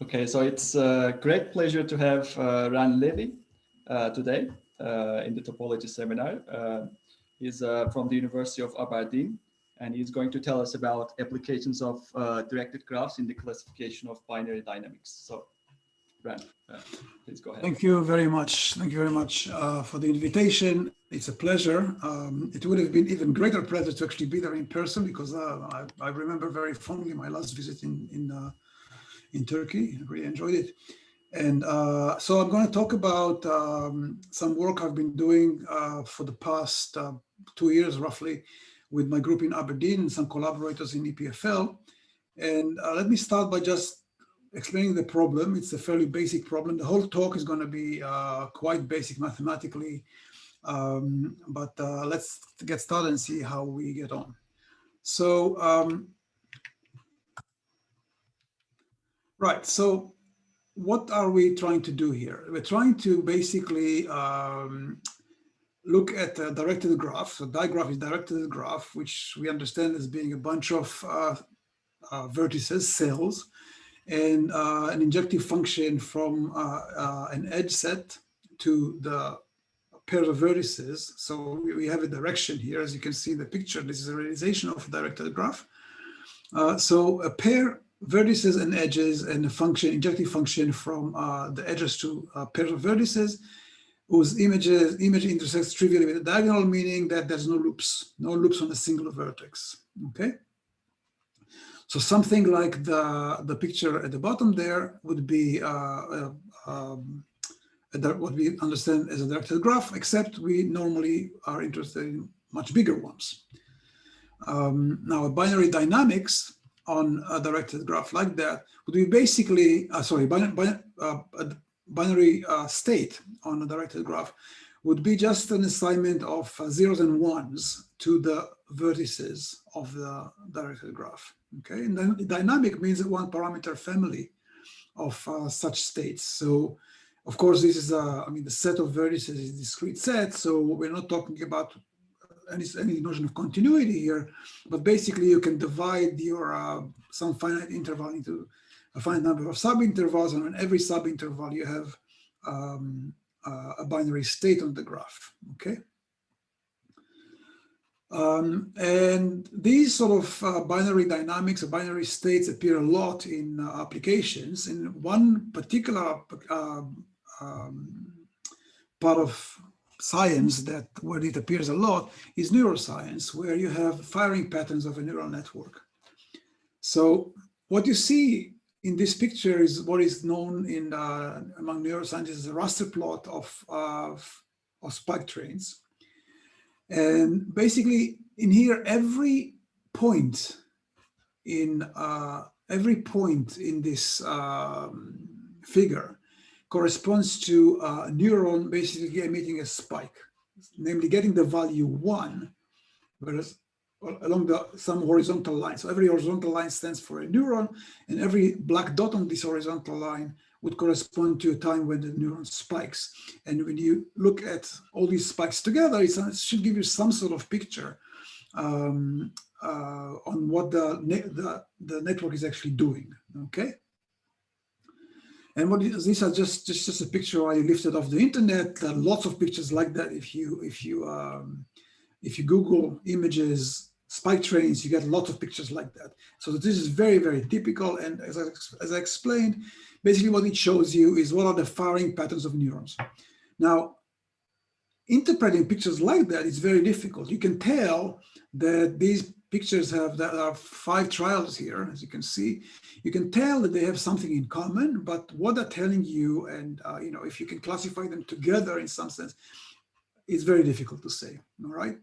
Okay, so it's a great pleasure to have Ran Levi today in the topology seminar. He's from the University of Aberdeen, and he's going to tell us about applications of directed graphs in the classification of binary dynamics. So, Ran, please go ahead. Thank you very much. Thank you very much for the invitation. It's a pleasure. It would have been even greater pleasure to actually be there in person because I remember very fondly my last visit in Turkey. I really enjoyed it. And so I'm going to talk about some work I've been doing for the past 2 years, roughly, with my group in Aberdeen and some collaborators in EPFL. And let me start by just explaining the problem. It's a fairly basic problem. The whole talk is going to be quite basic mathematically, but let's get started and see how we get on. So, right, so what are we trying to do here? We're trying to basically look at a directed graph. So digraph is directed graph, which we understand as being a bunch of vertices, cells, and an injective function from an edge set to the pair of vertices. So we have a direction here, as you can see in the picture. This is a realization of a directed graph. So a pair vertices and edges and a function, injective function from the edges to pairs of vertices whose image intersects trivially with the diagonal, meaning that there's no loops on a single vertex. Okay. So something like the picture at the bottom there would be what we understand as a directed graph, except we normally are interested in much bigger ones. Now, a binary dynamics on a directed graph like that would be basically, binary state on a directed graph would be just an assignment of zeros and ones to the vertices of the directed graph. Okay, and then dynamic means one parameter family of such states. So, of course, this is the set of vertices is a discrete set. So we're not talking about any notion of continuity here, but basically you can divide your some finite interval into a finite number of subintervals, and on every subinterval you have a binary state on the graph. Okay. And these sort of binary dynamics or binary states appear a lot in applications. In one particular part of science where it appears a lot is neuroscience, where you have firing patterns of a neural network. So what you see in this picture is what is known in among neuroscientists as a raster plot of spike trains. And basically in here, every point in this figure corresponds to a neuron basically emitting a spike, namely getting the value 1, whereas along some horizontal line. So every horizontal line stands for a neuron, and every black dot on this horizontal line would correspond to a time when the neuron spikes. And when you look at all these spikes together, it should give you some sort of picture on what the network is actually doing. Okay. And these are just a picture I lifted off the internet. There are lots of pictures like that. If you Google images, spike trains, you get lots of pictures like that. So this is very, very typical. And as I explained, basically what it shows you is what are the firing patterns of neurons. Now, interpreting pictures like that is very difficult. You can tell that these pictures there are 5 trials here, as you can see. You can tell that they have something in common, but what they're telling you, and if you can classify them together in some sense, it's very difficult to say. All right.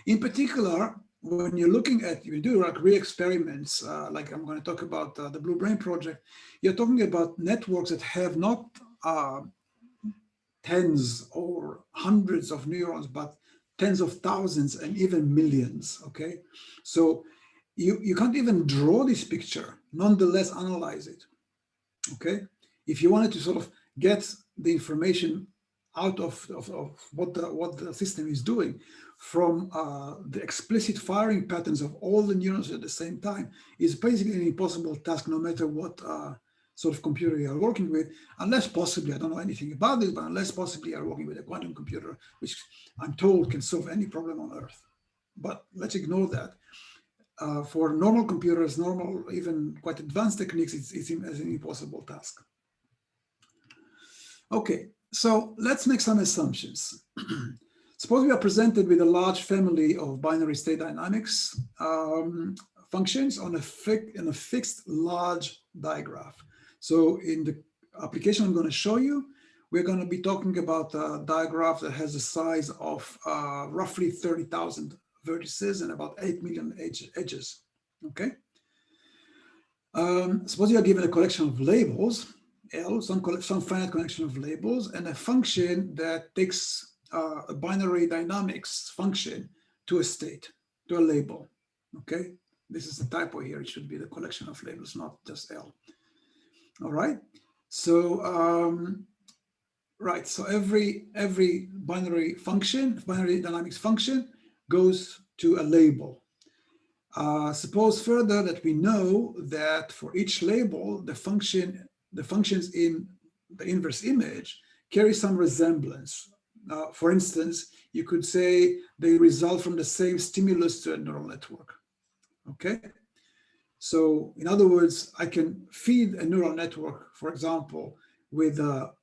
In particular, when you're looking at, you do like re-experiments, like I'm going to talk about the Blue Brain project, you're talking about networks that have not tens or hundreds of neurons, but tens of thousands and even millions. Okay. So you can't even draw this picture, nonetheless analyze it. Okay. If you wanted to sort of get the information out of what the system is doing from the explicit firing patterns of all the neurons at the same time, is basically an impossible task, no matter what sort of computer you are working with, unless possibly, I don't know anything about this, but unless possibly you are working with a quantum computer, which I'm told can solve any problem on Earth. But let's ignore that. For normal computers, normal, even quite advanced techniques, it's an impossible task. Okay, so let's make some assumptions. Suppose we are presented with a large family of binary state dynamics functions on a fixed large digraph. So in the application I'm going to show you, we're going to be talking about a digraph that has a size of roughly 30,000 vertices and about 8 million edges. Okay. Suppose you are given a collection of labels, L, some finite collection of labels, and a function that takes a binary dynamics function to a state, to a label. Okay. This is a typo here. It should be the collection of labels, not just L. All right. So right. So every binary dynamics function goes to a label. Suppose further that we know that for each label, the functions in the inverse image carry some resemblance. For instance, you could say they result from the same stimulus to a neural network. Okay. So in other words, I can feed a neural network, for example, with a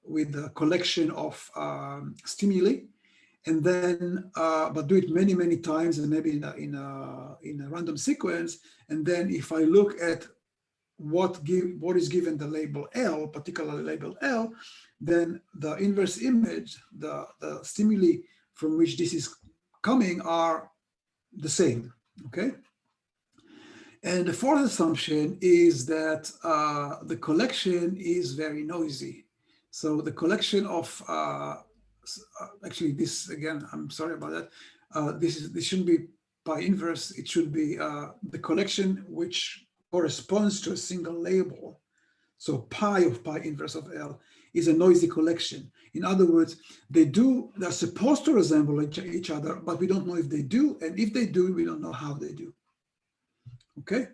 collection of stimuli, and then but do it many times, and maybe in a random sequence. And then if I look at what is given the label L, particularly label L, then the inverse image, the stimuli from which this is coming are the same. Okay. And the fourth assumption is that the collection is very noisy. So the collection of actually, this again, I'm sorry about that. This shouldn't be pi inverse. It should be the collection which corresponds to a single label. So pi of pi inverse of L is a noisy collection. In other words, they're supposed to resemble each other, but we don't know if they do. And if they do, we don't know how they do. Okay.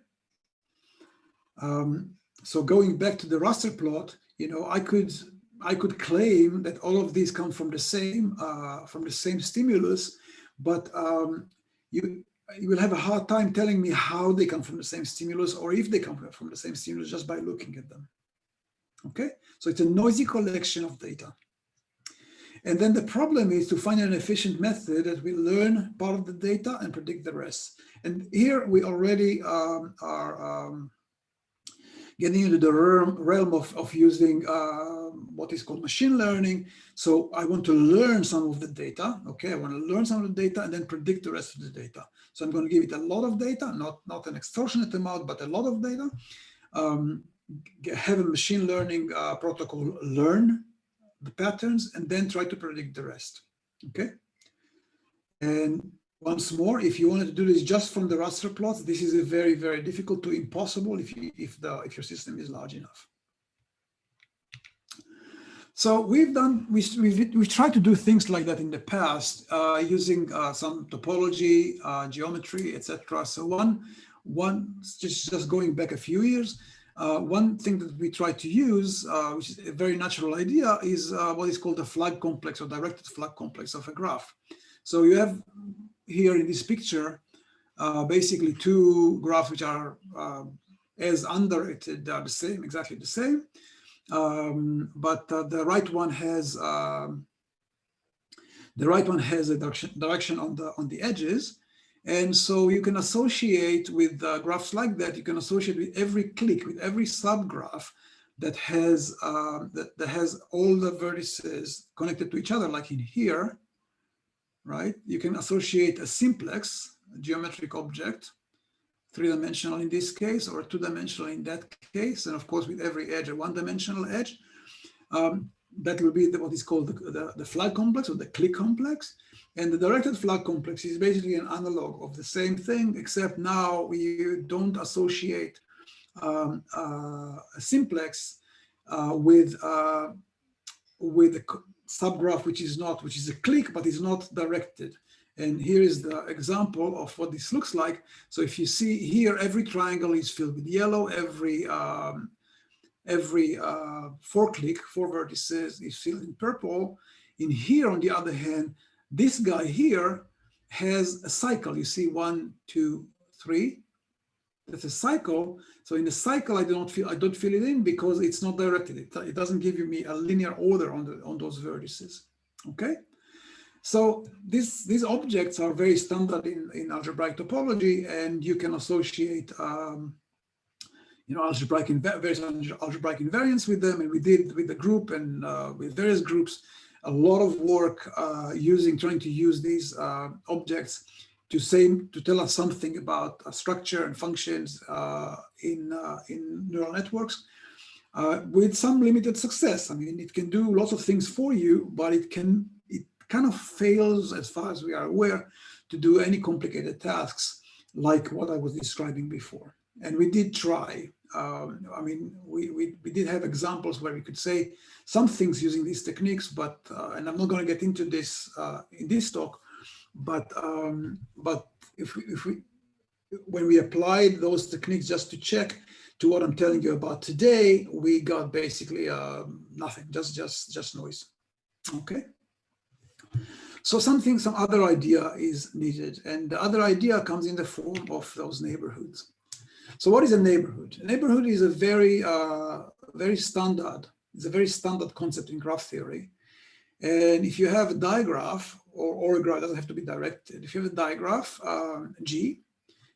So going back to the raster plot, you know, I could claim that all of these come from the same stimulus, but you will have a hard time telling me how they come from the same stimulus, or if they come from the same stimulus, just by looking at them. Okay, so it's a noisy collection of data. And then the problem is to find an efficient method that will learn part of the data and predict the rest. And here we already are getting into the realm of using what is called machine learning. So I want to learn some of the data. Okay, I want to learn some of the data and then predict the rest of the data. So I'm going to give it a lot of data, not an extortionate amount, but a lot of data. Have a machine learning protocol learn the patterns and then try to predict the rest. Okay. And once more, if you wanted to do this just from the raster plots, this is a very, very difficult to impossible if your system is large enough. So we've tried to do things like that in the past using some topology, geometry, etc. So one just going back a few years. One thing that we try to use, which is a very natural idea, is what is called the flag complex or directed flag complex of a graph. So you have here in this picture, basically two graphs which are as underrated, they are the same, exactly the same. But the right one has a direction on the edges. And so you can associate with graphs like that, you can associate with every click, with every subgraph that has all the vertices connected to each other, like in here, right? You can associate a simplex, a geometric object, three-dimensional in this case, or two-dimensional in that case, and of course with every edge, a one-dimensional edge. That will be what is called the flag complex or the click complex. And the directed flag complex is basically an analog of the same thing, except now we don't associate a simplex with a subgraph which is a click but is not directed. And here is the example of what this looks like. So if you see here, every triangle is filled with yellow, every every 4 vertices is filled in purple. In here, on the other hand, this guy here has a cycle. You see 1, 2, 3. That's a cycle. So in the cycle, I don't fill it in because it's not directed. It doesn't give me a linear order on those vertices. Okay. So these objects are very standard in algebraic topology, and you can associate various algebraic invariance with them. And we did with the group and with various groups a lot of work trying to use these objects to tell us something about structure and functions in neural networks with some limited success. I mean, it can do lots of things for you, but it kind of fails, as far as we are aware, to do any complicated tasks like what I was describing before. And we did try. I mean, we did have examples where we could say some things using these techniques, but and I'm not going to get into this in this talk. But when we applied those techniques just to check to what I'm telling you about today, we got basically nothing, just noise. Okay. So some other idea is needed, and the other idea comes in the form of those neighborhoods. So what is a neighborhood? A neighborhood is a very standard concept in graph theory. And if you have a digraph, or a graph, it doesn't have to be directed. If you have a digraph, G,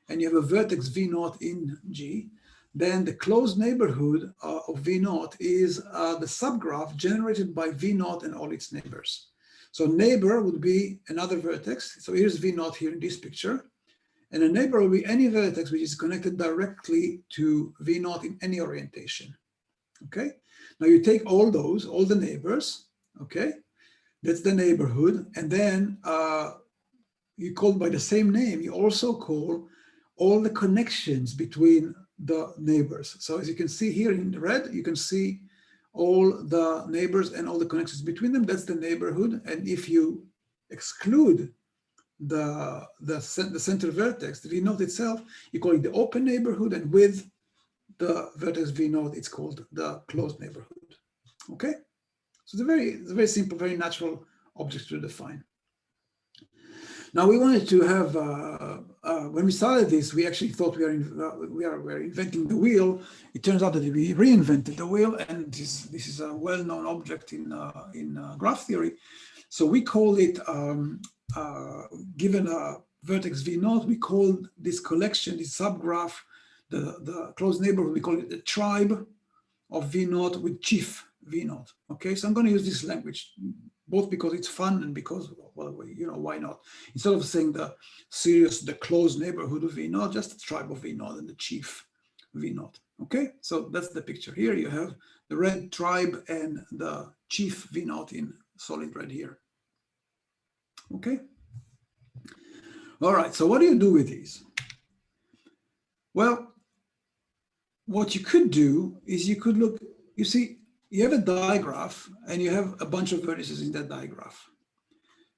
and you have a vertex V0 in G, then the closed neighborhood of V0 is the subgraph generated by V0 and all its neighbors. So neighbor would be another vertex. So here's V0 here in this picture. And a neighbor will be any vertex which is connected directly to V0 in any orientation. Okay. Now you take all the neighbors. Okay. That's the neighborhood. And then you call by the same name. You also call all the connections between the neighbors. So as you can see here in red, you can see all the neighbors and all the connections between them. That's the neighborhood. And if you exclude the center vertex, the V0 itself, you call it the open neighborhood, and with the vertex V0, it's called the closed neighborhood. Okay, so it's a very simple, very natural object to define. Now we wanted to have when we started this, we actually thought we're inventing the wheel. It turns out that we reinvented the wheel, and this is a well-known object in graph theory. So we call it. Given a vertex V0, we call this collection, this subgraph, the closed neighborhood, we call it the tribe of V0 with chief V0. Okay, so I'm going to use this language both because it's fun and because, well, why not? Instead of saying the closed neighborhood of V0, just the tribe of V0 and the chief V0. Okay, so that's the picture. Here you have the red tribe and the chief V0 in solid red here. Okay. All right. So what do you do with these? Well, what you could do is you could look, you see, you have a digraph and you have a bunch of vertices in that digraph.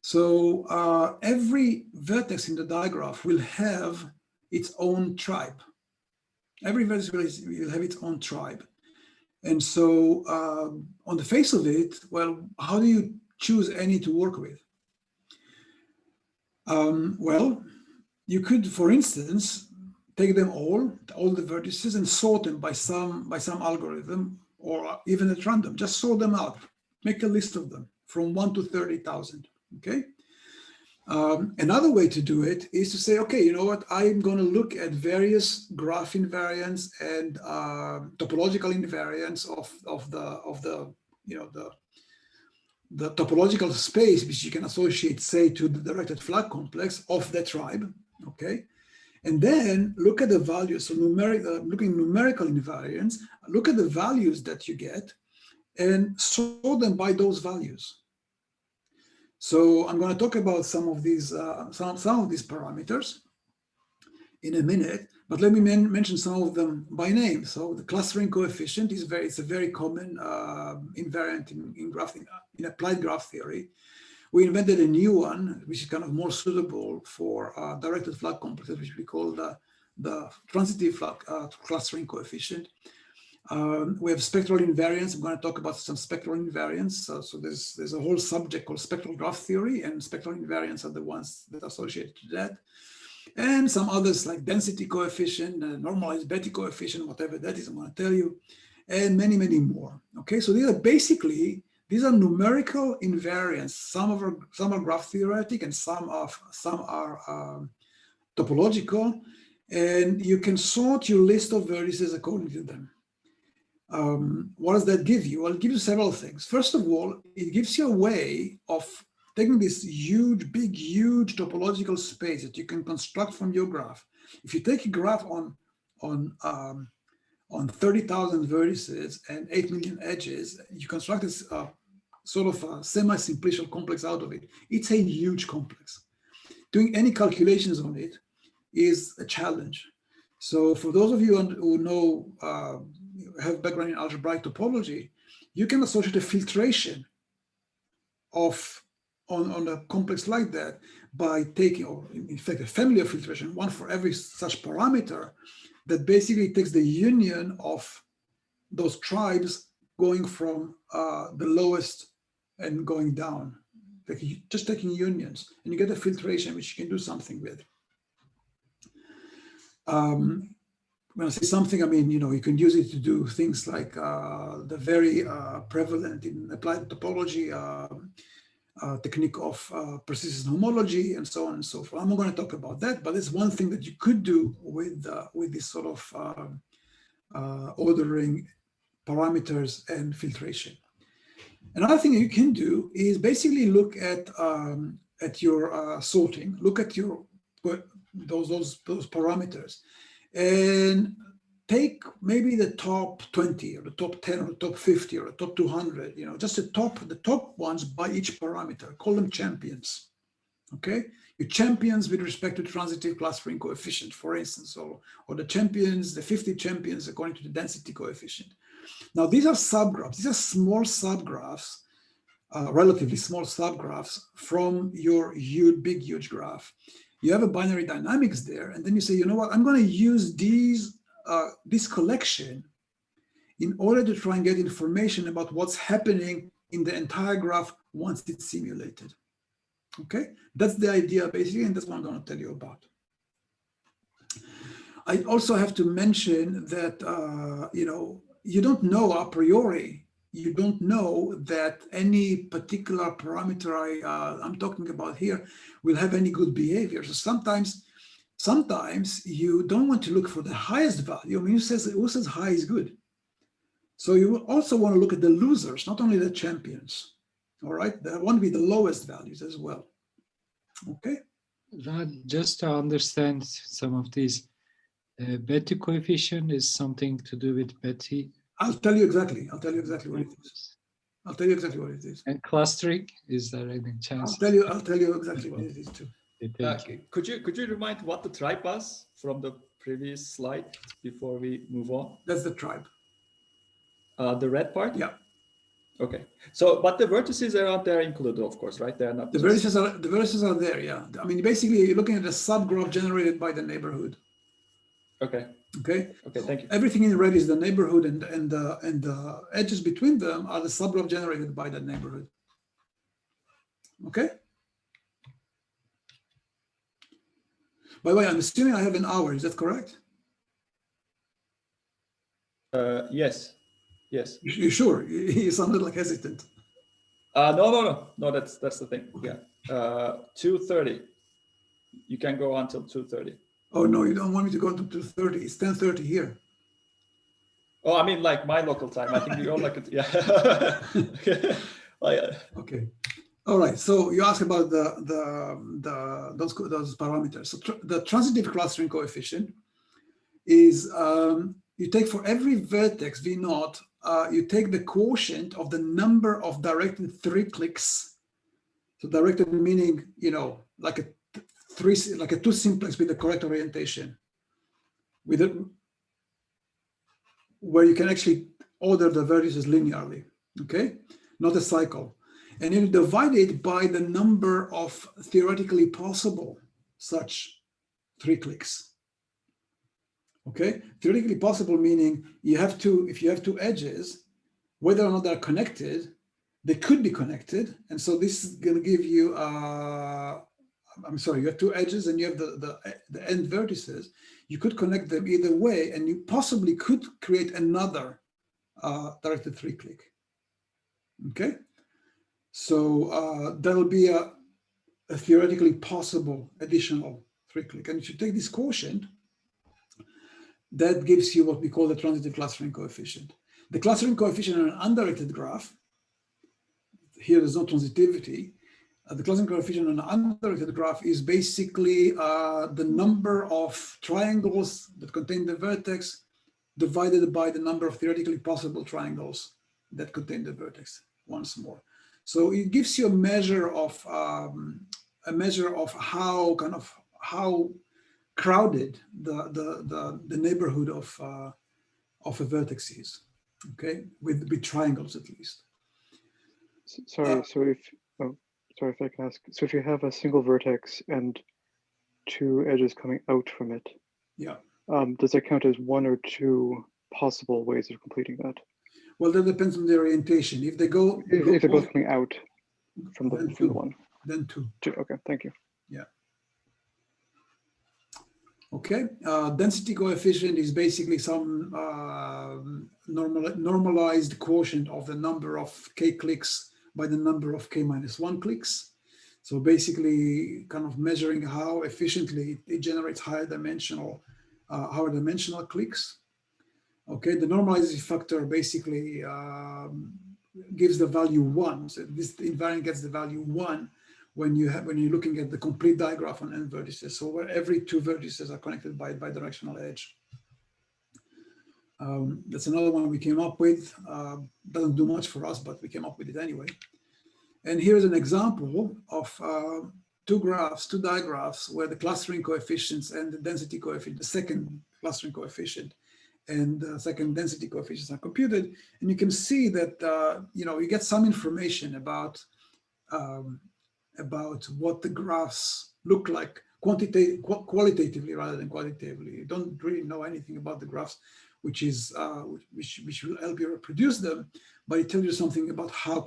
So every vertex in the digraph will have its own tribe. Every vertex will have its own tribe. And so on the face of it, well, how do you choose any to work with? Well, you could, for instance, take them all the vertices, and sort them by some algorithm, or even at random. Just sort them out. Make a list of them from 1 to 30,000. Okay. Another way to do it is to say, okay, you know what? I'm going to look at various graph invariants and topological invariants of the topological space, which you can associate, say, to the directed flag complex of the tribe, okay? And then look at the values, so looking numerical invariants, look at the values that you get and sort them by those values. So I'm going to talk about some of these parameters in a minute, but let me mention some of them by name. So the clustering coefficient is it's a very common invariant in applied graph theory. We invented a new one, which is kind of more suitable for directed flag complexes, which we call the transitive clustering coefficient. We have spectral invariance. I'm going to talk about some spectral invariance. So there's a whole subject called spectral graph theory, and spectral invariance are the ones that are associated to that. And some others like density coefficient, normalized Betti coefficient, whatever that is, I'm going to tell you, and many, many more. Okay, so these are numerical invariants. Some are graph theoretic, and some are topological, and you can sort your list of vertices according to them. What does that give you? Well, it gives you several things. First of all, it gives you a way of taking this huge topological space that you can construct from your graph. If you take a graph on 30,000 vertices and 8 million edges, you construct this sort of a semi-simplicial complex out of it. It's a huge complex. Doing any calculations on it is a challenge. So for those of you who know, have background in algebraic topology, you can associate a filtration on a complex like that by taking, or in fact, a family of filtration, one for every such parameter, that basically takes the union of those tribes going from the lowest and going down, just taking unions, and you get a filtration which you can do something with. When I say something, I mean, you can use it to do things like the very prevalent in applied topology technique of persistent homology and so on and so forth. I'm not going to talk about that, but it's one thing that you could do with this sort of ordering parameters and filtration. Another thing you can do is basically look at your sorting, look at your those parameters, and take maybe the top 20 or the top 10 or the top 50 or the top 200, just the top ones by each parameter. Call them champions. Okay, your champions with respect to transitive clustering coefficient, for instance, or the champions, the 50 champions according to the density coefficient. Now these are subgraphs. These are small subgraphs, relatively small subgraphs from your huge graph. You have a binary dynamics there, and then you say, you know what, I'm going to use this collection in order to try and get information about what's happening in the entire graph once it's simulated. Okay, that's the idea basically, and that's what I'm going to tell you about. I also have to mention that you don't know a priori. You don't know that any particular parameter I'm talking about here will have any good behavior. So sometimes you don't want to look for the highest value. I mean, who says high is good? So you also want to look at the losers, not only the champions. All right, there want to be the lowest values as well. Okay. Just to understand some of these, Betti coefficient is something to do with Betti. I'll tell you exactly what it is. I'll tell you exactly what it is. And clustering, is there any chance? I'll tell you exactly what it is too. Could you remind what the tribe was from the previous slide before we move on? That's the tribe. The red part? Yeah. Okay. So, but the vertices around there included, of course, right? They are not. The vertices are there. Yeah. I mean, basically, you're looking at a subgraph generated by the neighborhood. Okay. Okay. Okay. Thank you. Everything in red is the neighborhood, and the edges between them are the subgraph generated by that neighborhood. Okay. By the way, I'm assuming I have an hour. Is that correct? Yes. Yes. You sure? You sounded like hesitant. No. That's the thing. Yeah. 2:30. You can go until 2:30. Oh no, you don't want me to go until 2:30. It's 10:30 here. Oh, I mean, like my local time. I think you're like it. Yeah. Okay. Oh, yeah. Okay. All right. So you asked about those parameters. So the transitive clustering coefficient is you take for every vertex V naught, you take the quotient of the number of directed 3 clicks. So directed meaning, like a 2 simplex with the correct orientation, where you can actually order the vertices linearly, okay? Not a cycle. And you divide it by the number of theoretically possible such 3 clicks. Okay, theoretically possible meaning you have to, if you have two edges, whether or not they're connected, they could be connected. And so this is going to give you, I'm sorry, you have two edges and you have the end vertices. You could connect them either way, and you possibly could create another directed three-click. Okay, so that'll be a theoretically possible additional three-click. And if you take this quotient, that gives you what we call the transitive clustering coefficient. The clustering coefficient on an undirected graph, here there's no transitivity, the clustering coefficient on an undirected graph is basically the number of triangles that contain the vertex divided by the number of theoretically possible triangles that contain the vertex, once more. So it gives you a measure of how crowded the neighborhood of a vertex is, okay, with triangles at least. Sorry, sorry if I can ask. So if you have a single vertex and two edges coming out from it, yeah, does that count as one or two possible ways of completing that? Well, that depends on the orientation. If they go, if they're both coming out from the one, then two. Okay, thank you. Yeah. Okay, density coefficient is basically some normalized quotient of the number of k clicks by the number of k-1 clicks. So basically kind of measuring how efficiently it generates higher dimensional clicks. Okay, the normalization factor basically gives the value 1. So this invariant gets the value 1 when you're looking at the complete digraph on n vertices. So where every two vertices are connected by a bidirectional edge. That's another one we came up with. Doesn't do much for us, but we came up with it anyway. And here's an example of two digraphs where the clustering coefficients and the density coefficient, the second clustering coefficient and the second density coefficients are computed. And you can see that you get some information about what the graphs look like qualitatively rather than quantitatively. You don't really know anything about the graphs, which will help you reproduce them, but it tells you something about how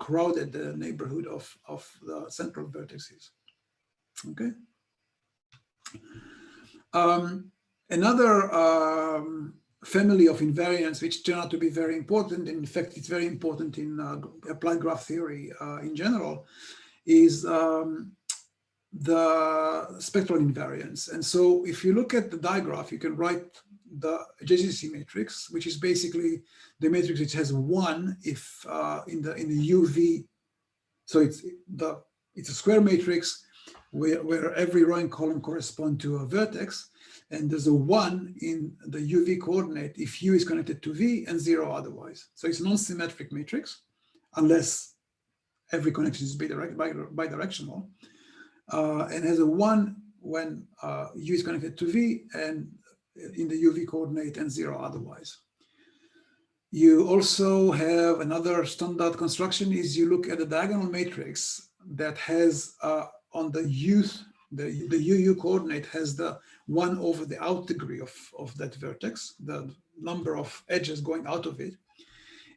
crowded the neighborhood of the central vertex is. Okay. Another family of invariants which turn out to be very important, and in fact it's very important in applied graph theory in general, is the spectral invariance. And so if you look at the digraph, you can write the adjacency matrix, which is basically the matrix which has 1 if in the UV. So it's a square matrix where every row and column correspond to a vertex, and there's a 1 in the UV coordinate if U is connected to V and 0 otherwise. So it's a non-symmetric matrix unless every connection is bidirectional, and has a 1 when U is connected to V and in the UV coordinate and 0 otherwise. You also have another standard construction is you look at the diagonal matrix that has on the UU coordinate has the 1 over the out degree of that vertex, the number of edges going out of it.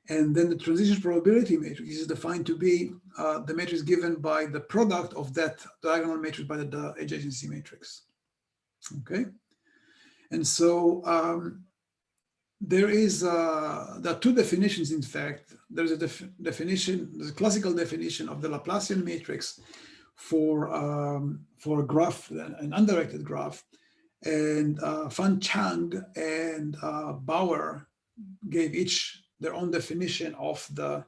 And then the transition probability matrix is defined to be the matrix given by the product of that diagonal matrix by the adjacency matrix. Okay. And so there are two definitions, in fact. There's a definition, there's a classical definition of the Laplacian matrix for a graph, an undirected graph. And Fan Chang and Bauer gave each their own definition of the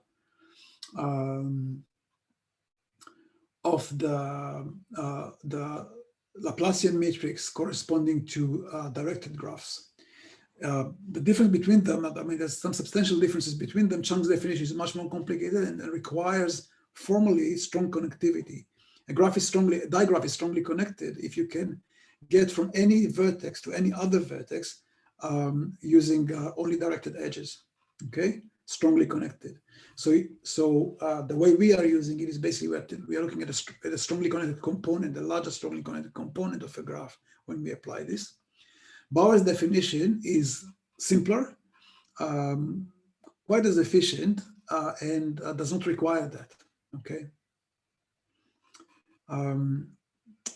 Laplacian matrix corresponding to directed graphs. The difference between them, I mean, there's some substantial differences between them. Chang's definition is much more complicated and requires formally strong connectivity. A digraph is strongly connected if you can get from any vertex to any other vertex using only directed edges. Okay, strongly connected. So the way we are using it is basically we are looking at a strongly connected component, the largest strongly connected component of a graph when we apply this. Bauer's definition is simpler, quite as efficient, and does not require that. Okay.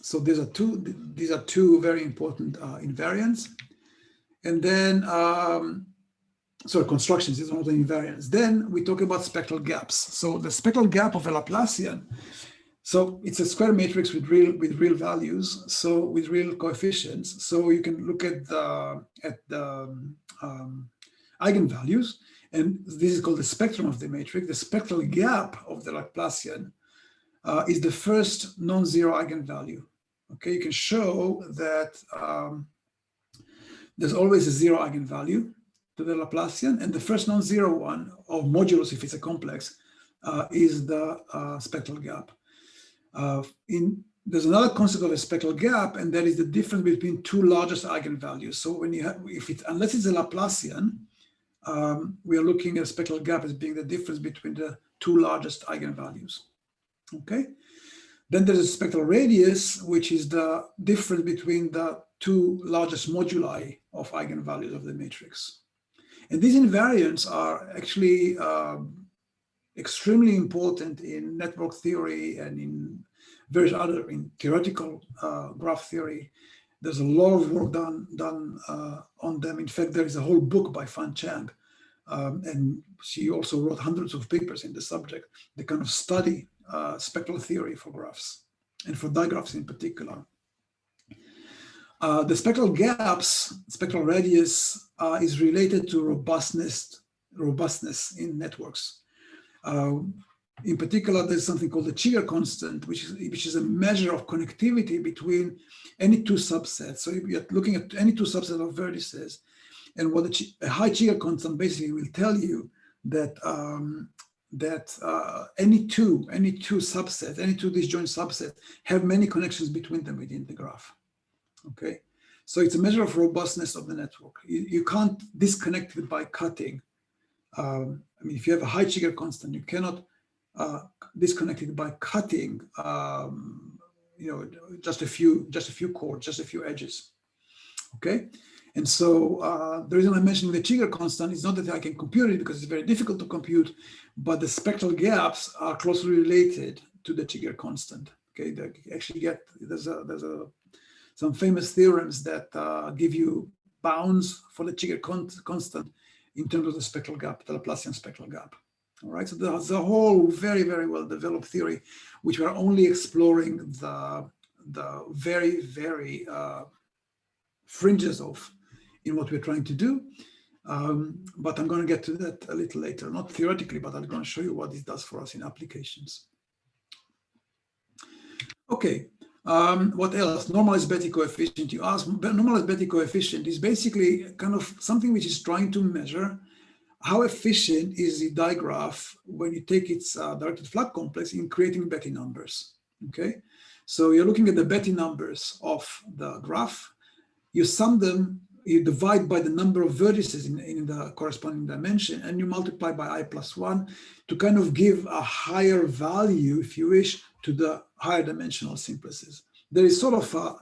So these are two very important invariants. And then, sorry, constructions is not an invariance. Then we talk about spectral gaps. So the spectral gap of a Laplacian, so it's a square matrix with real values, so with real coefficients. So you can look at the eigenvalues, and this is called the spectrum of the matrix. The spectral gap of the Laplacian is the first non-zero eigenvalue. Okay, you can show that there's always a zero eigenvalue to the Laplacian, and the first non-zero one, or modulus if it's a complex, is the spectral gap. There's another concept of a spectral gap, and that is the difference between two largest eigenvalues. So when you have, unless it's a Laplacian, we are looking at a spectral gap as being the difference between the two largest eigenvalues. Okay. Then there's a spectral radius, which is the difference between the two largest moduli of eigenvalues of the matrix. And these invariants are actually extremely important in network theory and in various other, in theoretical graph theory. There's a lot of work done on them. In fact, there is a whole book by Fan Chang, and she also wrote hundreds of papers in the subject. They kind of study spectral theory for graphs and for digraphs in particular. The spectral gaps, spectral radius is related to robustness in networks. In particular, there's something called the Chigger constant, which is a measure of connectivity between any two subsets. So you're looking at any two subsets of vertices, and what a high Chigger constant basically will tell you that any two subsets, any two disjoint subsets have many connections between them within the graph. Okay, so it's a measure of robustness of the network. You can't disconnect it by cutting. I mean, if you have a high Chigger constant, you cannot disconnect it by cutting, you know, just a few chords, just a few edges. Okay, and so the reason I'm mentioning the Chigger constant is not that I can compute it because it's very difficult to compute, but the spectral gaps are closely related to the Chigger constant. Okay, they actually get there's some famous theorems that give you bounds for the Chigger constant in terms of the spectral gap, the Laplacian spectral gap. All right, so there's a whole very, very well developed theory, which we're only exploring the very, very fringes of in what we're trying to do. But I'm going to get to that a little later, not theoretically, but I'm going to show you what this does for us in applications. Okay. What else? Normalized Betti coefficient. You ask, normalized Betti coefficient is basically kind of something which is trying to measure how efficient is the digraph when you take its directed flood complex in creating Betti numbers. Okay, so you're looking at the Betti numbers of the graph. You sum them, you divide by the number of vertices in the corresponding dimension, and you multiply by I+1 to kind of give a higher value, if you wish, to the higher dimensional simplices. There is sort of a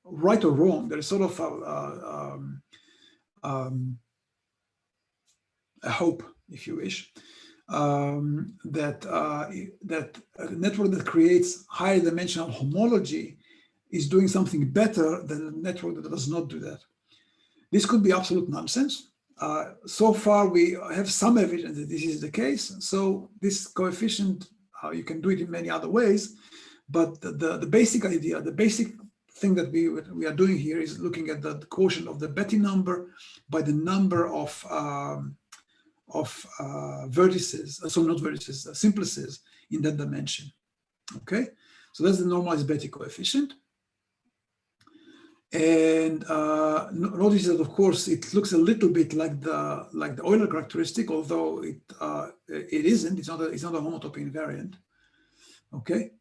right or wrong. There is sort of a hope, if you wish, that a network that creates higher dimensional homology is doing something better than a network that does not do that. This could be absolute nonsense. So far, we have some evidence that this is the case. So this coefficient, you can do it in many other ways, but the basic idea, the basic thing that we are doing here is looking at the quotient of the Betti number by the number of vertices, so not vertices, simplices in that dimension. Okay, so that's the normalized Betti coefficient. And notice that, of course, it looks a little bit like the Euler characteristic, although it isn't. It's not a homotopy invariant. Okay,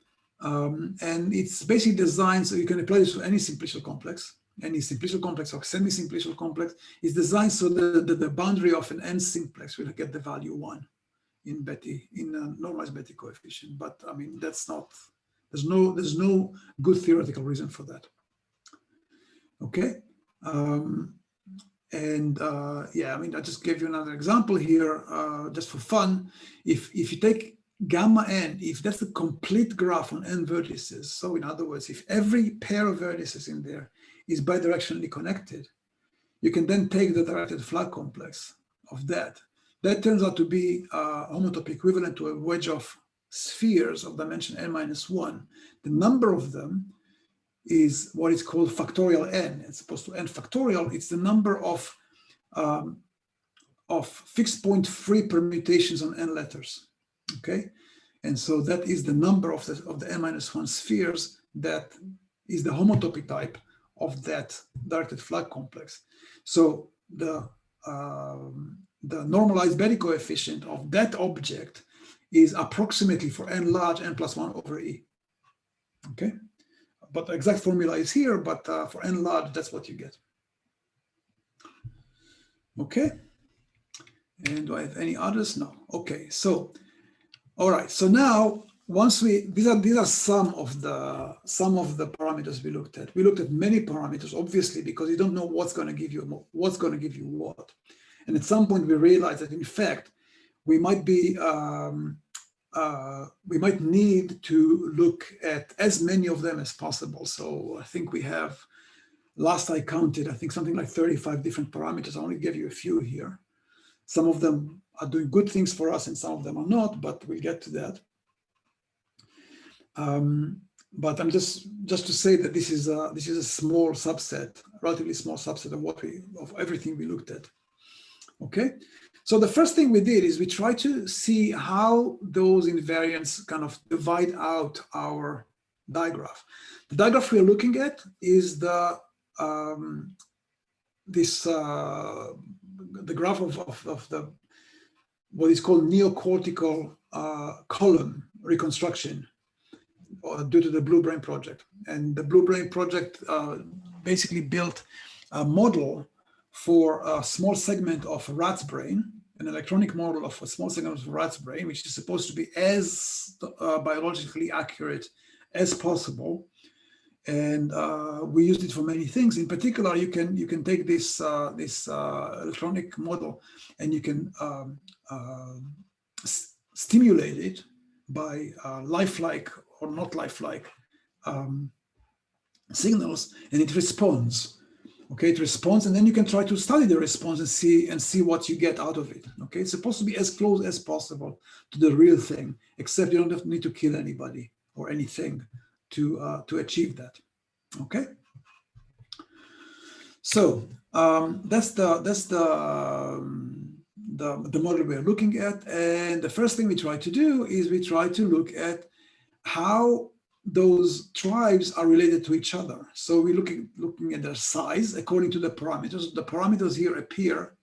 and it's basically designed so you can apply this to any simplicial complex. Any simplicial complex or semi-simplicial complex is designed so that the boundary of an n simplex will get the value 1 in Betti, in a normalized Betti coefficient. But I mean, that's not, there's no good theoretical reason for that. Okay, Yeah, I mean, I just gave you another example here, just for fun. If you take gamma n, if that's the complete graph on n vertices, so in other words, if every pair of vertices in there is bidirectionally connected, you can then take the directed flag complex of that. That turns out to be homotopy equivalent to a wedge of spheres of dimension n-1. The number of them is what is called factorial n. It's supposed to n factorial. It's the number of fixed point free permutations on n letters. Okay, and so that is the number of the n-1 spheres that is the homotopy type of that directed flag complex. So the normalized Betty coefficient of that object is approximately for n large n+1 over e. Okay, but the exact formula is here, but for n large, that's what you get. Okay, and do I have any others? No. Okay, so all right. So now, once these are some of the parameters we looked at. We looked at many parameters, obviously, because you don't know what's going to give you what. And at some point, we realized that in fact, we might need to look at as many of them as possible. So I think we have, last I counted, I think something like 35 different parameters. I only gave you a few here. Some of them are doing good things for us and some of them are not, but we'll get to that. But I'm just to say that this is a small subset, relatively small subset of everything we looked at. Okay, so the first thing we did is we tried to see how those invariants kind of divide out our digraph. The digraph we're looking at is the graph of the what is called neocortical column reconstruction due to the Blue Brain project. And the Blue Brain project basically built a model for a small segment of a rat's brain, an electronic model of a small segment of a rat's brain, which is supposed to be as biologically accurate as possible. And we used it for many things. In particular, you can take this electronic model and you can stimulate it by lifelike or not lifelike signals, and it responds. Okay, it responds, and then you can try to study the response and see what you get out of it. Okay, it's supposed to be as close as possible to the real thing, except you don't need to kill anybody or anything to achieve that. Okay, so that's the model we're looking at, and the first thing we try to do is we try to look at how those tribes are related to each other. So we're looking at their size according to the parameters. The parameters here appear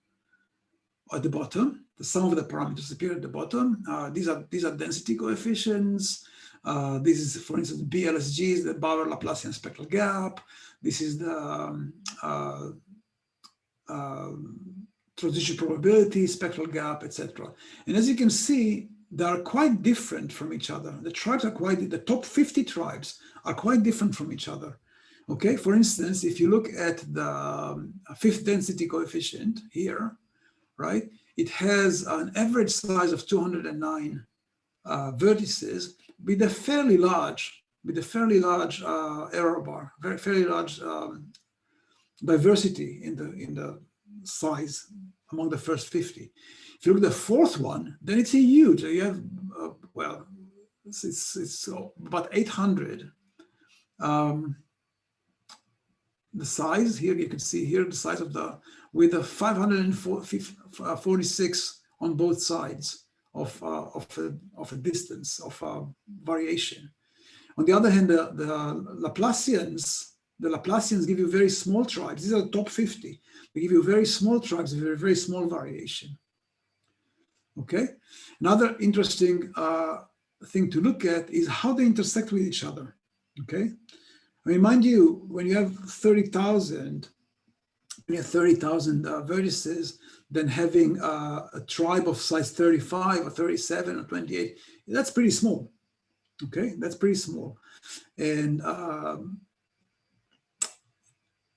at the bottom. The sum of the parameters appear at the bottom. These are density coefficients. This is, for instance, BLSG is the Bauer Laplacian spectral gap. This is the transition probability, spectral gap, etc. And as you can see, they are quite different from each other. The tribes are the top 50 tribes are quite different from each other. Okay, for instance, if you look at the fifth density coefficient here, right, it has an average size of 209 vertices with a fairly large error bar, fairly large diversity in the size among the first 50. If you look at the fourth one, then it's a huge. You have well, it's about 800. The size here, you can see here the size of with a 546 on both sides of a distance of variation. On the other hand, the Laplacians give you very small tribes. These are the top 50. They give you very small tribes with very small variation. Okay. Another interesting thing to look at is how they intersect with each other. Okay. I mean, mind you, when you have 30,000, vertices, then having a tribe of size 35 or 37 or 28, that's pretty small. Okay, that's pretty small. And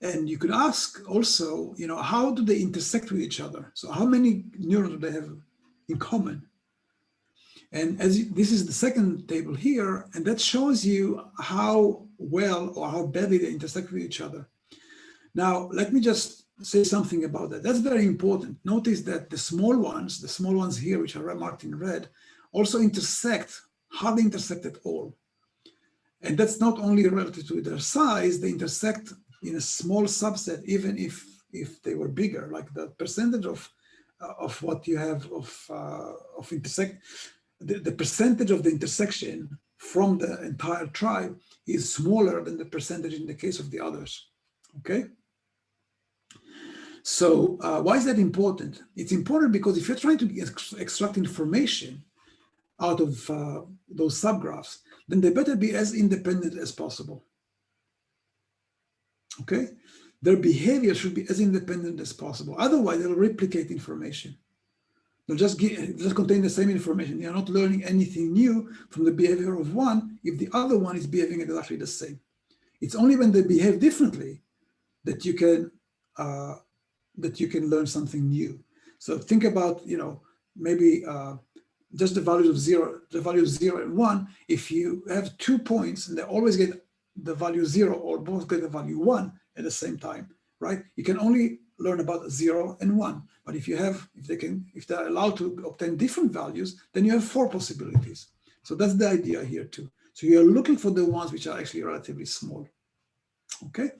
And you could ask also, how do they intersect with each other? So how many neurons do they have in common? And this is the second table here, and that shows you how well or how badly they intersect with each other. Now, let me just say something about that. That's very important. Notice that the small ones here, which are marked in red, also hardly intersect at all. And that's not only relative to their size, they intersect in a small subset, even if they were bigger, like the percentage of what you have of intersect. The percentage of the intersection from the entire tribe is smaller than the percentage in the case of the others, okay? So why is that important? It's important because if you're trying to extract information out of those subgraphs, then they better be as independent as possible, okay? Their behavior should be as independent as possible. Otherwise, they'll replicate information. They'll just contain the same information. You're not learning anything new from the behavior of one if the other one is behaving exactly the same. It's only when they behave differently that you can learn something new. So think about, maybe just the values of 0 and 1. If you have 2 points and they always get the value 0 or both get the value 1 at the same time, right? You can only learn about 0 and 1. But if they're allowed to obtain different values, then you have 4 possibilities. So that's the idea here too. So you're looking for the ones which are actually relatively small. Okay.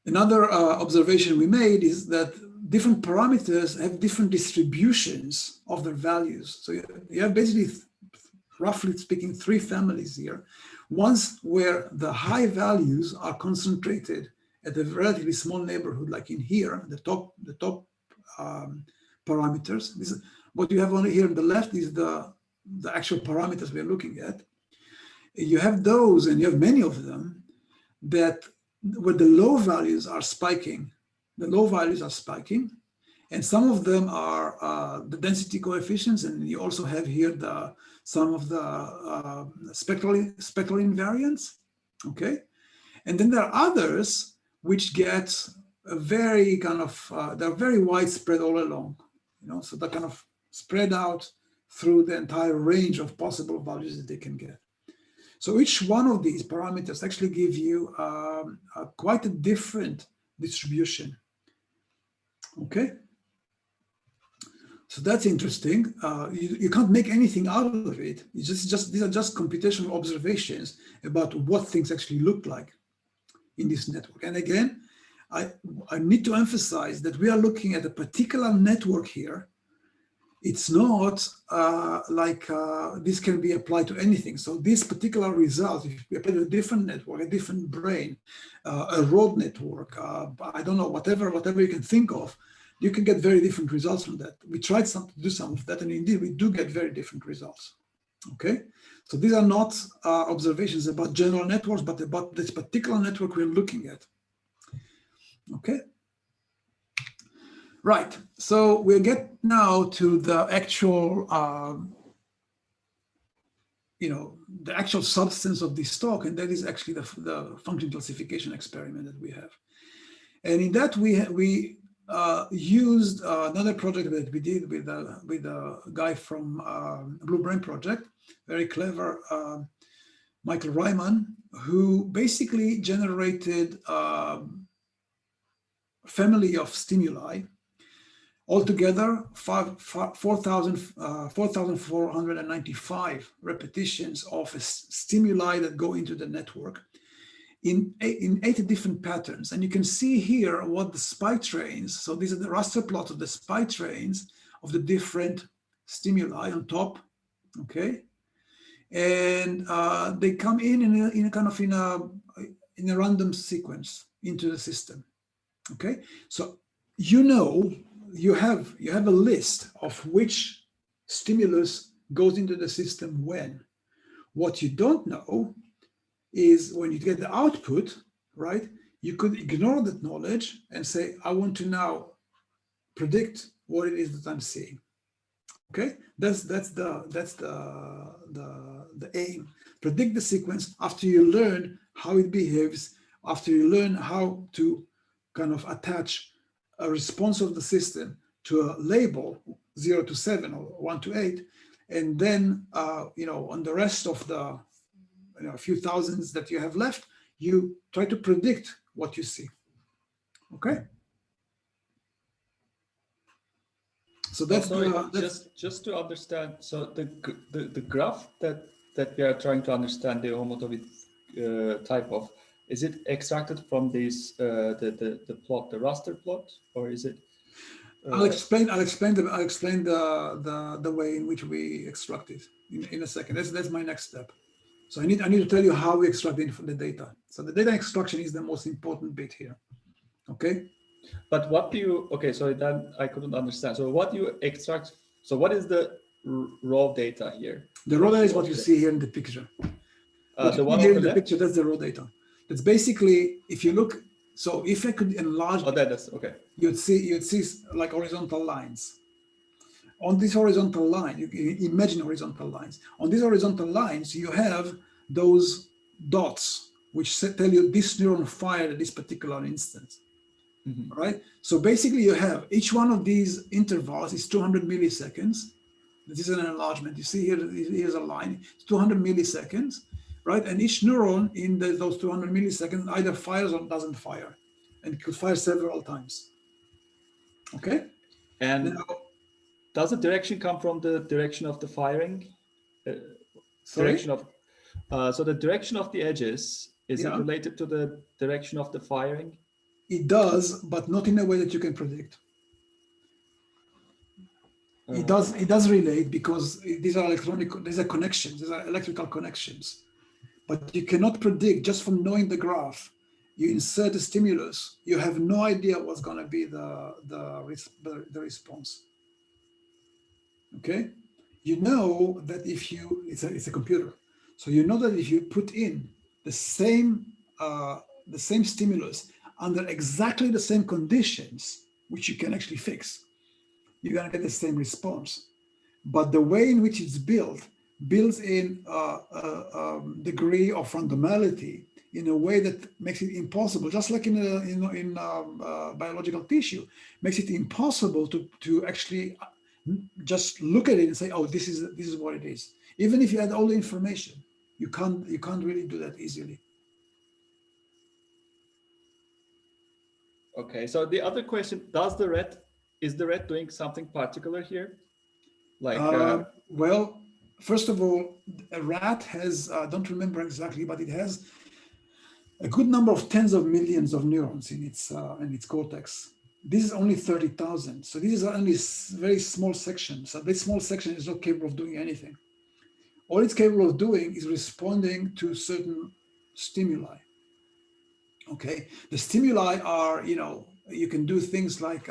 Another observation we made is that different parameters have different distributions of their values. So you have basically, roughly speaking, 3 families here. Ones where the high values are concentrated at a relatively small neighborhood, like in here, the top parameters. This is what you have only here on the left is the actual parameters we're looking at. You have those, and you have many of them, that where the low values are spiking. The low values are spiking, and some of them are the density coefficients, and you also have here some of the spectral invariance. Okay, and then there are others which get a very kind of, they're very widespread all along, so they're kind of spread out through the entire range of possible values that they can get. So each one of these parameters actually give you quite a different distribution, okay? So that's interesting. You can't make anything out of it. It's just these are just computational observations about what things actually look like in this network. And again, I need to emphasize that we are looking at a particular network here. It's not like this can be applied to anything. So this particular result, if you apply to a different network, a different brain, a road network, I don't know, whatever you can think of, you can get very different results from that. We tried to do some of that, and indeed we do get very different results. Okay, so these are not observations about general networks, but about this particular network we're looking at. Okay, right. So we'll get now to the actual, the actual substance of this talk, and that is actually the function classification experiment that we have. And in that we used another project that we did with a guy from Blue Brain Project, very clever Michael Ryman, who basically generated a family of stimuli, altogether 4,495 repetitions of a stimuli that go into the network in 8 different patterns. And you can see here what the spike trains, so these are the raster plots of the spike trains of the different stimuli on top, okay? And they come in a random sequence into the system, okay? So you have a list of which stimulus goes into the system when. What you don't know is when you get the output, right? You could ignore that knowledge and say, I want to now predict what it is that I'm seeing. Okay, that's the aim. Predict the sequence after you learn how it behaves after you learn how to kind of attach a response of the system to a label 0 to 7 or 1 to 8, and then on the rest of the few thousands that you have left, you try to predict what you see. Okay. So that's just to understand. So the graph that we are trying to understand the homotopy type of, is it extracted from this the plot, the raster plot, or is it? I'll explain the way in which we extract it in a second. That's my next step. So I need to tell you how we extract the data. So the data extraction is the most important bit here. Okay. But what do you? Okay, so then I couldn't understand. So what do you extract? So what is the raw data here? The raw data is what you see here in the picture. The one here on in the the left? picture, that's the raw data. That's basically, if you look. So if I could enlarge, that's okay. You'd see like horizontal lines. On this horizontal line, you can imagine horizontal lines. On these horizontal lines, you have those dots which tell you this neuron fired at this particular instance. Mm-hmm. Right? So basically you have each one of these intervals is 200 milliseconds. This is an enlargement. You see here's a line, it's 200 milliseconds, right? And each neuron in those 200 milliseconds either fires or doesn't fire, and it could fire several times. Okay? And now, does the direction come from the direction of the firing? Direction of, so the direction of the edges, is it related to the direction of the firing? It does, but not in a way that you can predict. It does relate because these are connections, these are electrical connections. But you cannot predict just from knowing the graph. You insert a stimulus, you have no idea what's going to be the response. Okay, you know that if you it's a computer, so you know that if you put in the same stimulus under exactly the same conditions, which you can actually fix, you're going to get the same response. But the way in which it's builds in a degree of randomity in a way that makes it impossible, just like in biological tissue, makes it impossible to actually just look at it and say, oh, this is what it is. Even if you had all the information, you can't really do that easily. Okay, so the other question, is the red doing something particular here? Like well, first of all, a rat has, I don't remember exactly, but it has a good number of tens of millions of neurons in its cortex. This is only 30,000. So this is only a very small section. So this small section is not capable of doing anything. All it's capable of doing is responding to certain stimuli. Okay, the stimuli are, you can do things like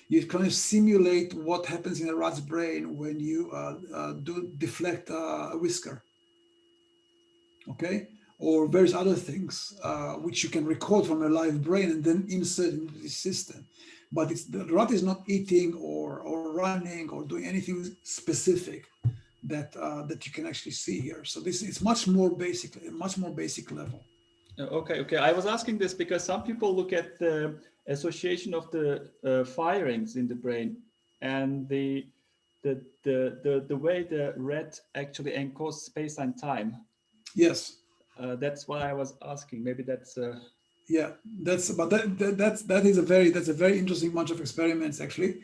you kind of simulate what happens in a rat's brain when you deflect a whisker. Okay, or various other things which you can record from a live brain and then insert into the system. But the rat is not eating or running or doing anything specific that you can actually see here. So this is much more basic level. Okay. I was asking this because some people look at the association of the firings in the brain and the way the red actually encodes space and time. Yes. That's why I was asking. Maybe that's. Yeah, that's a very interesting bunch of experiments actually.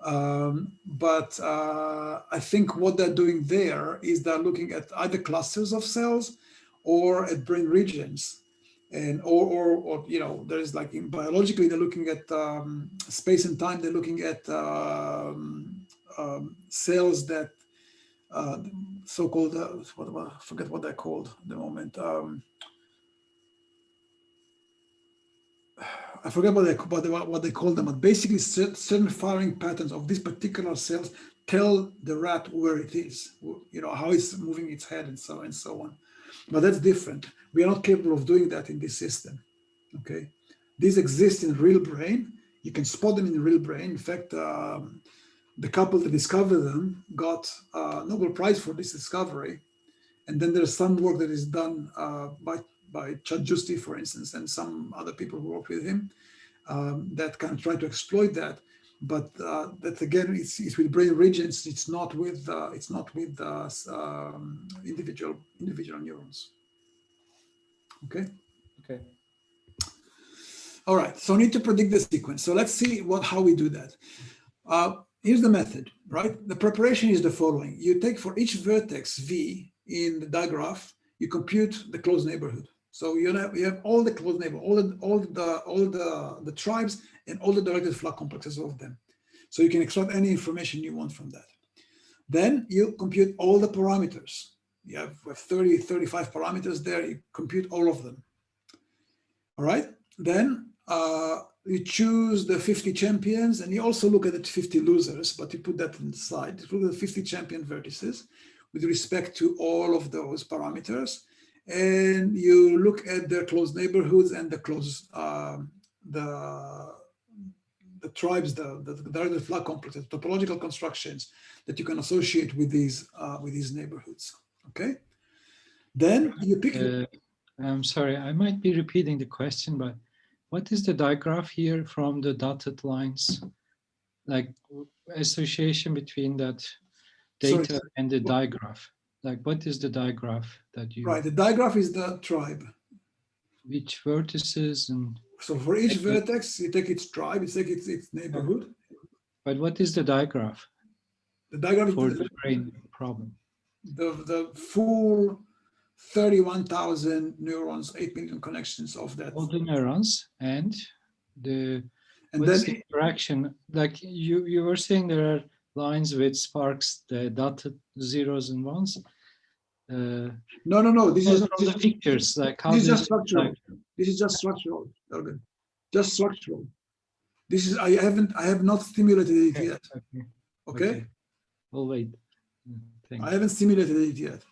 But I think what they're doing there is they're looking at either clusters of cells or at brain regions. And or there's like biologically they're looking at space and time. They're looking at cells that so-called I forget what they're called at the moment. I forget what they call them, but basically certain firing patterns of these particular cells tell the rat where it is, how it's moving its head and so on. But that's different. We are not capable of doing that in this system. Okay, these exist in real brain. You can spot them in real brain. In fact, the couple that discovered them got a Nobel Prize for this discovery. And then there's some work that is done by by Chad-Justi, for instance, and some other people who work with him that can try to exploit that. But that again, it's with brain regions. It's not with individual neurons. Okay. Okay. All right. So I need to predict the sequence. So let's see how we do that. Here's the method, right? The preparation is the following. You take for each vertex V in the digraph, you compute the closed neighborhood. So you have all the closed neighborhood, all the tribes and all the directed flux complexes of them. So you can extract any information you want from that. Then you compute all the parameters. You have 30, 35 parameters there. You compute all of them. All right. Then you choose the 50 champions, and you also look at the 50 losers, but you put that in the slide. You look at the 50 champion vertices with respect to all of those parameters, and you look at their closed neighborhoods and the closed the tribes, the directed flux complexes, topological constructions that you can associate with these neighborhoods. Okay. Then you pick. I'm sorry, I might be repeating the question, but what is the digraph here from the dotted lines? Like association between that data and the digraph. Like what is the digraph that you... Right, the digraph is the tribe. Which vertices and... So for each vertex, you take its tribe, you take its neighborhood. But what is the digraph? The digraph for is the brain problem. The full 31,000 neurons, 8 million connections of that. All the neurons and then the interaction. Like you were saying, there are lines with sparks, the dotted zeros and ones. No. This is from the pictures. Like how this is just structural. This is just structural. Okay. Just structural. This is I have not stimulated it yet. Okay. We'll wait. I haven't stimulated it yet.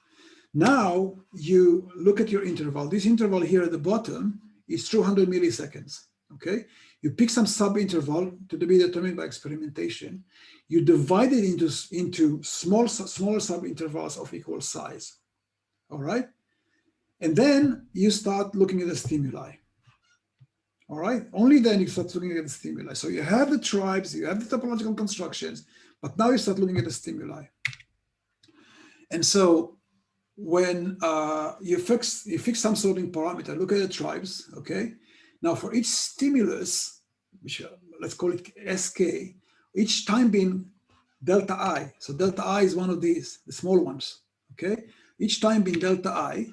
Now you look at your interval. This interval here at the bottom is 200 milliseconds. Okay. You pick some sub-interval to be determined by experimentation. You divide it into smaller sub-intervals of equal size. All right. And then you start looking at the stimuli. All right. Only then you start looking at the stimuli. So you have the tribes, you have the topological constructions, but now you start looking at the stimuli. And so when you fix some sorting parameter, look at the tribes. Okay. Now for each stimulus, which let's call it SK, each time being delta I. So delta I is one of these, the small ones. Okay. Each time being delta I,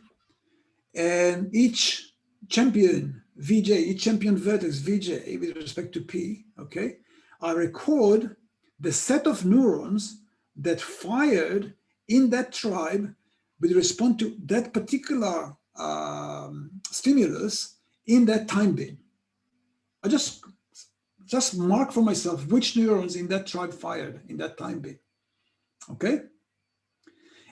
and each champion VJ, each champion vertex VJ with respect to P, okay, I record the set of neurons that fired in that tribe with respect to that particular stimulus in that time bin. I just mark for myself which neurons in that tribe fired in that time bin, okay?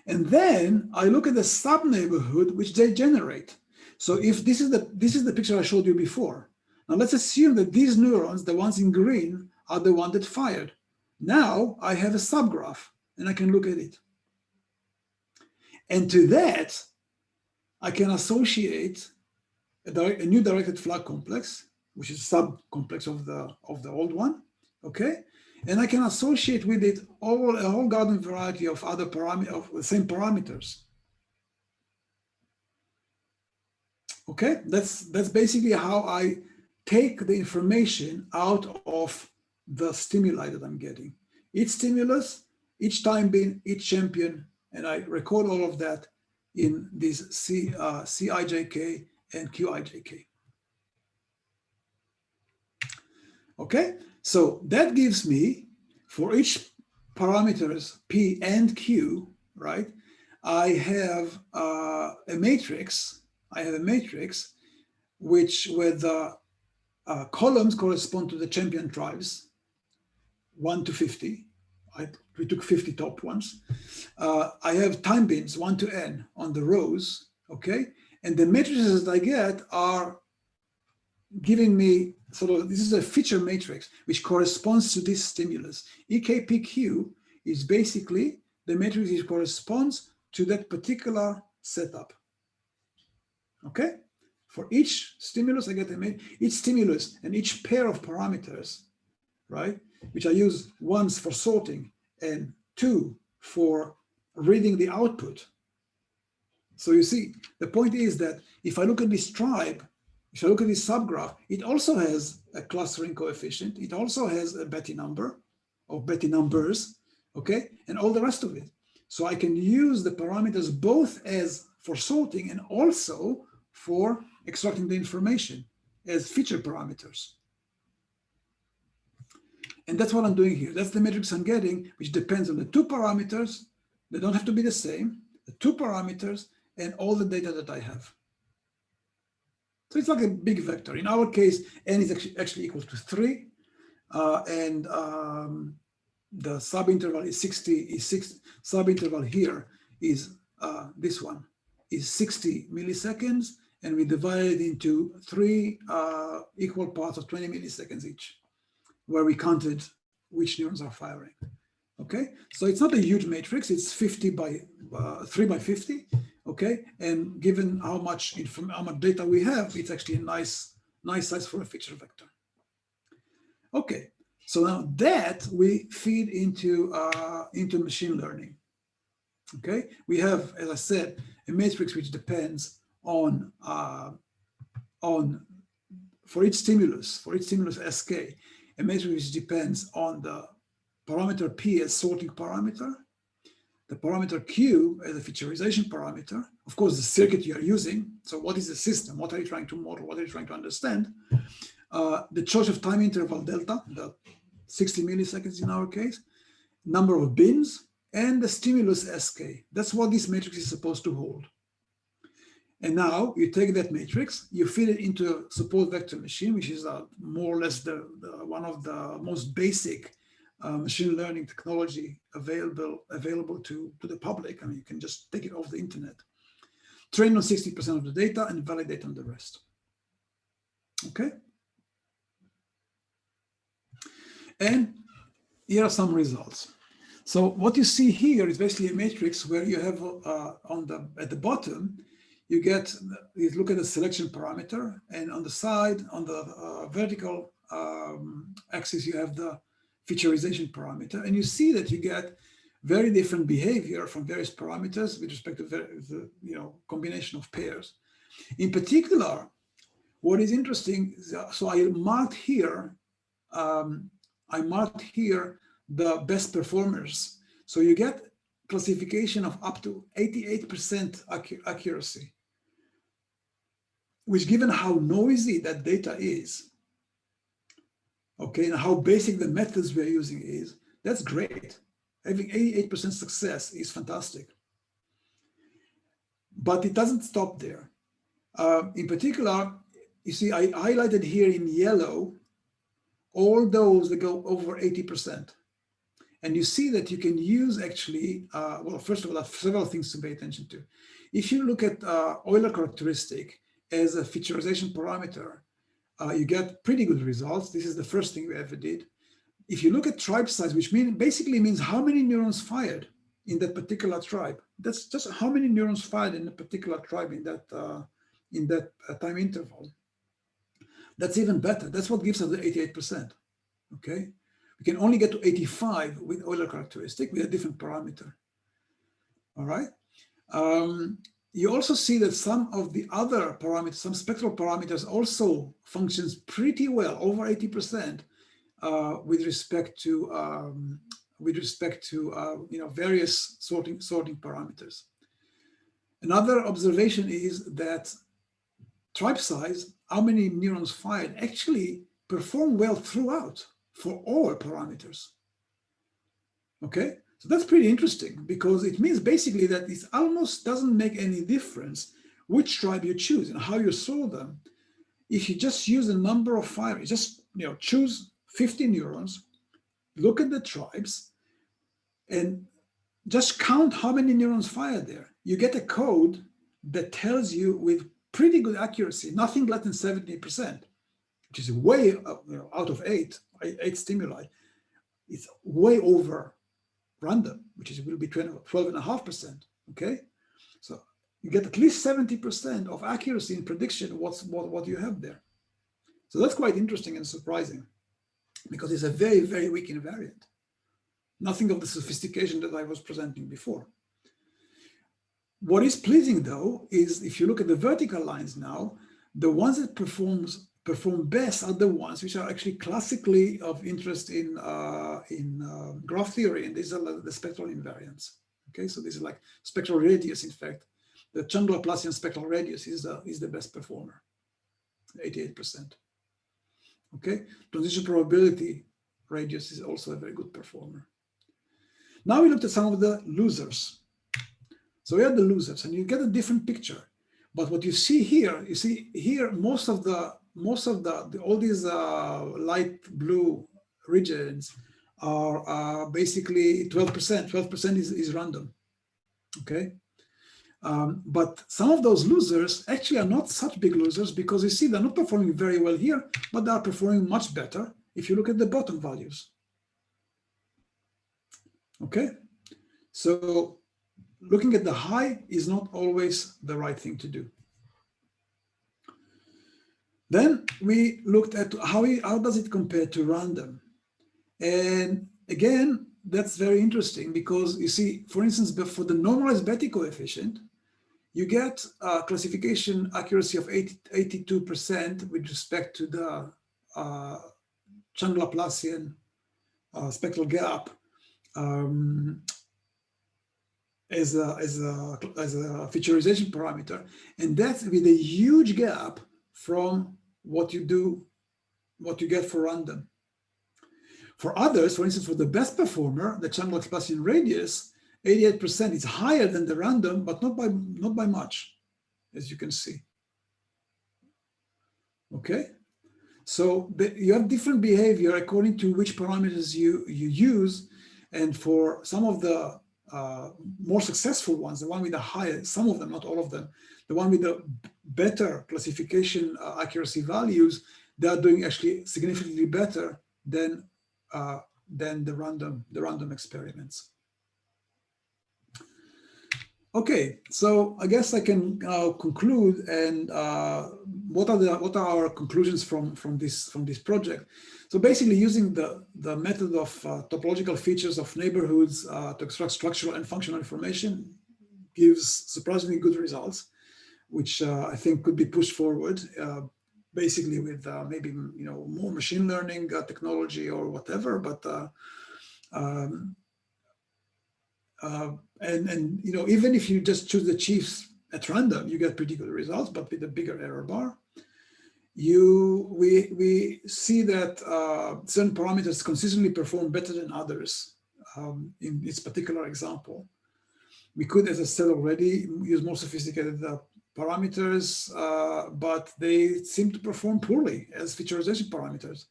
And then I look at the sub-neighborhood which they generate. So if this is the picture I showed you before. Now let's assume that these neurons, the ones in green, are the one that fired. Now I have a subgraph and I can look at it. And to that, I can associate a new directed flux complex, which is subcomplex of the old one, okay? And I can associate with it a whole garden variety of other parameters, of the same parameters. Okay, that's basically how I take the information out of the stimuli that I'm getting. Each stimulus, each time bin, each champion, and I record all of that in these CIJK and QIJK. Okay, so that gives me, for each parameters P and Q, right, I have a matrix. I have a matrix where the columns correspond to the champion tribes, 1 to 50. We took 50 top ones. I have time bins 1 to n on the rows, okay? And the matrices that I get are giving me this is a feature matrix which corresponds to this stimulus. EKPQ is basically the matrix which corresponds to that particular setup. Okay, For each stimulus, I get each stimulus and each pair of parameters, right? Which I use once for sorting and two for reading the output. So you see, the point is that if I look at this tribe, if I look at this subgraph, it also has a clustering coefficient. It also has a Betty number or Betty numbers, okay? And all the rest of it. So I can use the parameters both as for sorting and also for extracting the information as feature parameters. And that's what I'm doing here. That's the matrix I'm getting, which depends on the two parameters. They don't have to be the same, the two parameters and all the data that I have. So it's like a big vector. In our case, n is actually equal to 3. And the subinterval is 60, subinterval here is this one, is 60 milliseconds. And we divide it into 3 equal parts of 20 milliseconds each, where we counted which neurons are firing. Okay, so it's not a huge matrix. It's 50 by 3 by 50. Okay, and given how much data we have, it's actually a nice size for a feature vector. Okay, so now that we feed into machine learning. Okay, we have, as I said, a matrix which depends on for each stimulus sk, a matrix which depends on the parameter p as sorting parameter, the parameter q as a featurization parameter, of course, the circuit you are using. So what is the system? What are you trying to model? What are you trying to understand? The choice of time interval delta, the 60 milliseconds in our case, number of bins, and the stimulus sk. That's what this matrix is supposed to hold. And now you take that matrix, you feed it into a support vector machine, which is more or less one of the most basic machine learning technology available to the public. I mean, you can just take it off the internet. Train on 60% of the data and validate on the rest. Okay? And here are some results. So what you see here is basically a matrix where you have at the bottom, you look at the selection parameter, and on the side, on the vertical axis, you have the featurization parameter, and you see that you get very different behavior from various parameters with respect to the combination of pairs. In particular, what is interesting, so I marked here the best performers. So you get classification of up to 88% accuracy, which, given how noisy that data is, okay, and how basic the methods we're using is, that's great. Having 88% success is fantastic. But it doesn't stop there. In particular, you see, I highlighted here in yellow all those that go over 80%. And you see that you can use actually, well, first of all, several things to pay attention to. If you look at Euler characteristic as a featurization parameter, you get pretty good results. This is the first thing we ever did. If you look at tribe size, which basically means how many neurons fired in that particular tribe, that's just how many neurons fired in a particular tribe in that time interval. That's even better. That's what gives us the 88%. Okay, we can only get to 85 with Euler characteristic with a different parameter. All right. You also see that some of the other parameters, some spectral parameters, also functions pretty well, over 80%, with respect to various sorting parameters. Another observation is that tribe size, how many neurons fired, actually perform well throughout for all parameters. Okay, so that's pretty interesting, because it means basically that it almost doesn't make any difference which tribe you choose and how you sort them. If you just use the number of firings, just choose 50 neurons, look at the tribes, and just count how many neurons fired there. You get a code that tells you with pretty good accuracy, nothing less than 70%, which is way out of eight stimuli. It's way over random, which will be 12.5%. Okay, so you get at least 70% of accuracy in prediction what you have there. So that's quite interesting and surprising, because it's a very, very weak invariant. Nothing of the sophistication that I was presenting before. What is pleasing, though, is if you look at the vertical lines now, the ones that perform best are the ones which are actually classically of interest in graph theory, and these are the spectral invariants. Okay, so this is like spectral radius. In fact, the Chang Laplacian spectral radius is the best performer, 88%. Okay, transition probability radius is also a very good performer. Now we looked at some of the losers. So we have the losers, and you get a different picture. But what you see here, most of all these light blue regions are basically 12%. 12% is random. Okay. But some of those losers actually are not such big losers, because you see they're not performing very well here, but they are performing much better if you look at the bottom values. Okay. So looking at the high is not always the right thing to do. Then we looked at how does it compare to random? And again, that's very interesting, because you see, for instance, for the normalized Betti coefficient, you get a classification accuracy of 82% with respect to the Chang Laplacian spectral gap as a featurization parameter, and that's with a huge gap from what you get for random. For others, for instance, for the best performer, the Chang Laplacian radius, 88% is higher than the random, but not by much, as you can see. Okay, so you have different behavior according to which parameters you use, and for some of the more successful ones, the one with the higher, some of them, not all of them, the one with the better classification accuracy values, they are doing actually significantly better than the random experiments. Okay, so I guess I can conclude. And what are our conclusions from this project? So basically, using the method of topological features of neighborhoods to extract structural and functional information gives surprisingly good results, which I think could be pushed forward, basically with maybe more machine learning technology or whatever. But and even if you just choose the chiefs at random, you get pretty good results, but with a bigger error bar. We see that certain parameters consistently perform better than others. In this particular example, we could, as I said already, use more sophisticated parameters, but they seem to perform poorly as featurization parameters.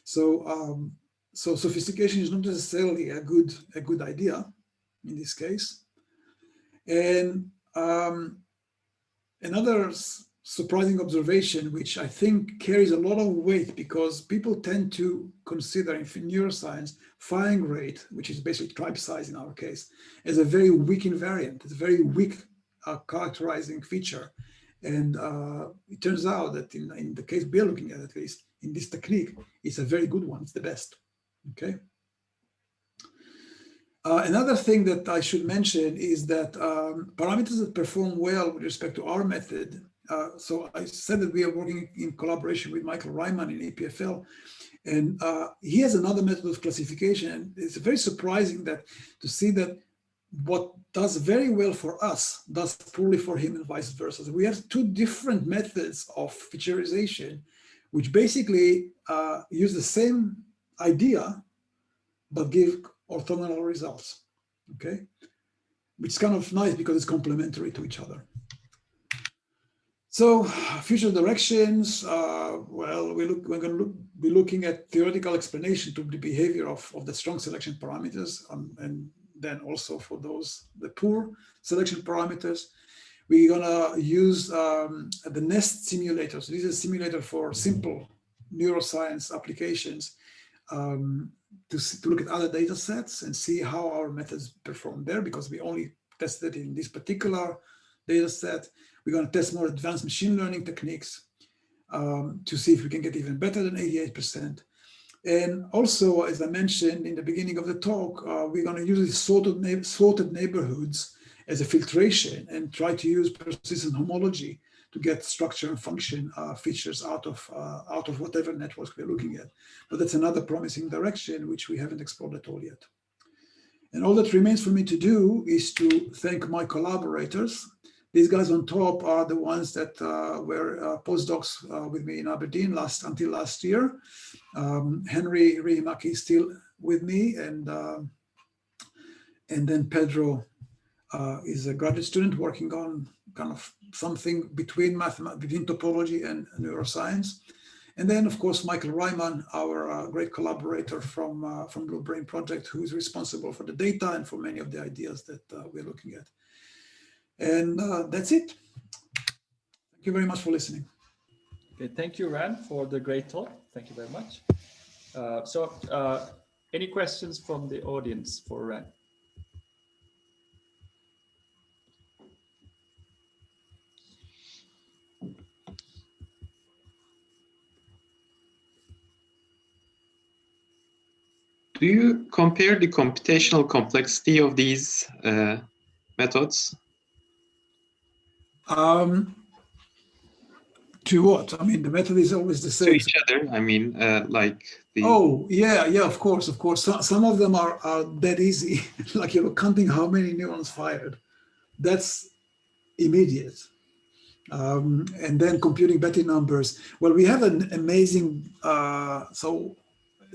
So so sophistication is not necessarily a good idea in this case. And another surprising observation, which I think carries a lot of weight, because people tend to consider in neuroscience firing rate, which is basically tribe size in our case, as a very weak invariant. It's a very weak characterizing feature. And it turns out that in the case we are looking at least, in this technique, it's a very good one. It's the best. Okay. Another thing that I should mention is that parameters that perform well with respect to our method. So I said that we are working in collaboration with Michael Ryman in EPFL, and he has another method of classification. And it's very surprising to see that what does very well for us does poorly for him, and vice versa. So we have two different methods of featurization, which basically use the same idea, but give orthogonal results. Okay, which is kind of nice because it's complementary to each other. So future directions, well, we're going to be looking at theoretical explanation to the behavior of the strong selection parameters, and then also for the poor selection parameters. We're going to use the NEST simulator. So this is a simulator for simple neuroscience applications to look at other data sets and see how our methods perform there, because we only tested in this particular data set. We're going to test more advanced machine learning techniques to see if we can get even better than 88%. And also, as I mentioned in the beginning of the talk, we're going to use these sorted neighborhoods as a filtration and try to use persistent homology to get structure and function features out of whatever networks we're looking at. But that's another promising direction which we haven't explored at all yet. And all that remains for me to do is to thank my collaborators. These guys on top are the ones that were postdocs with me in Aberdeen until last year. Henry Rihimaki is still with me, and then Pedro is a graduate student working on kind of something between topology and neuroscience. And then, of course, Michael Ryman, our great collaborator from Blue Brain Project, who is responsible for the data and for many of the ideas that we're looking at. And that's it. Thank you very much for listening. Okay, thank you, Ran, for the great talk. Thank you very much. Any questions from the audience for Ran? Do you compare the computational complexity of these methods? To what? I mean, the method is always the same. To each other, I mean, like the... Oh, yeah, of course. Some of them are that easy, like you're counting how many neurons fired. That's immediate. And then computing Betty numbers. Well, we have an amazing, so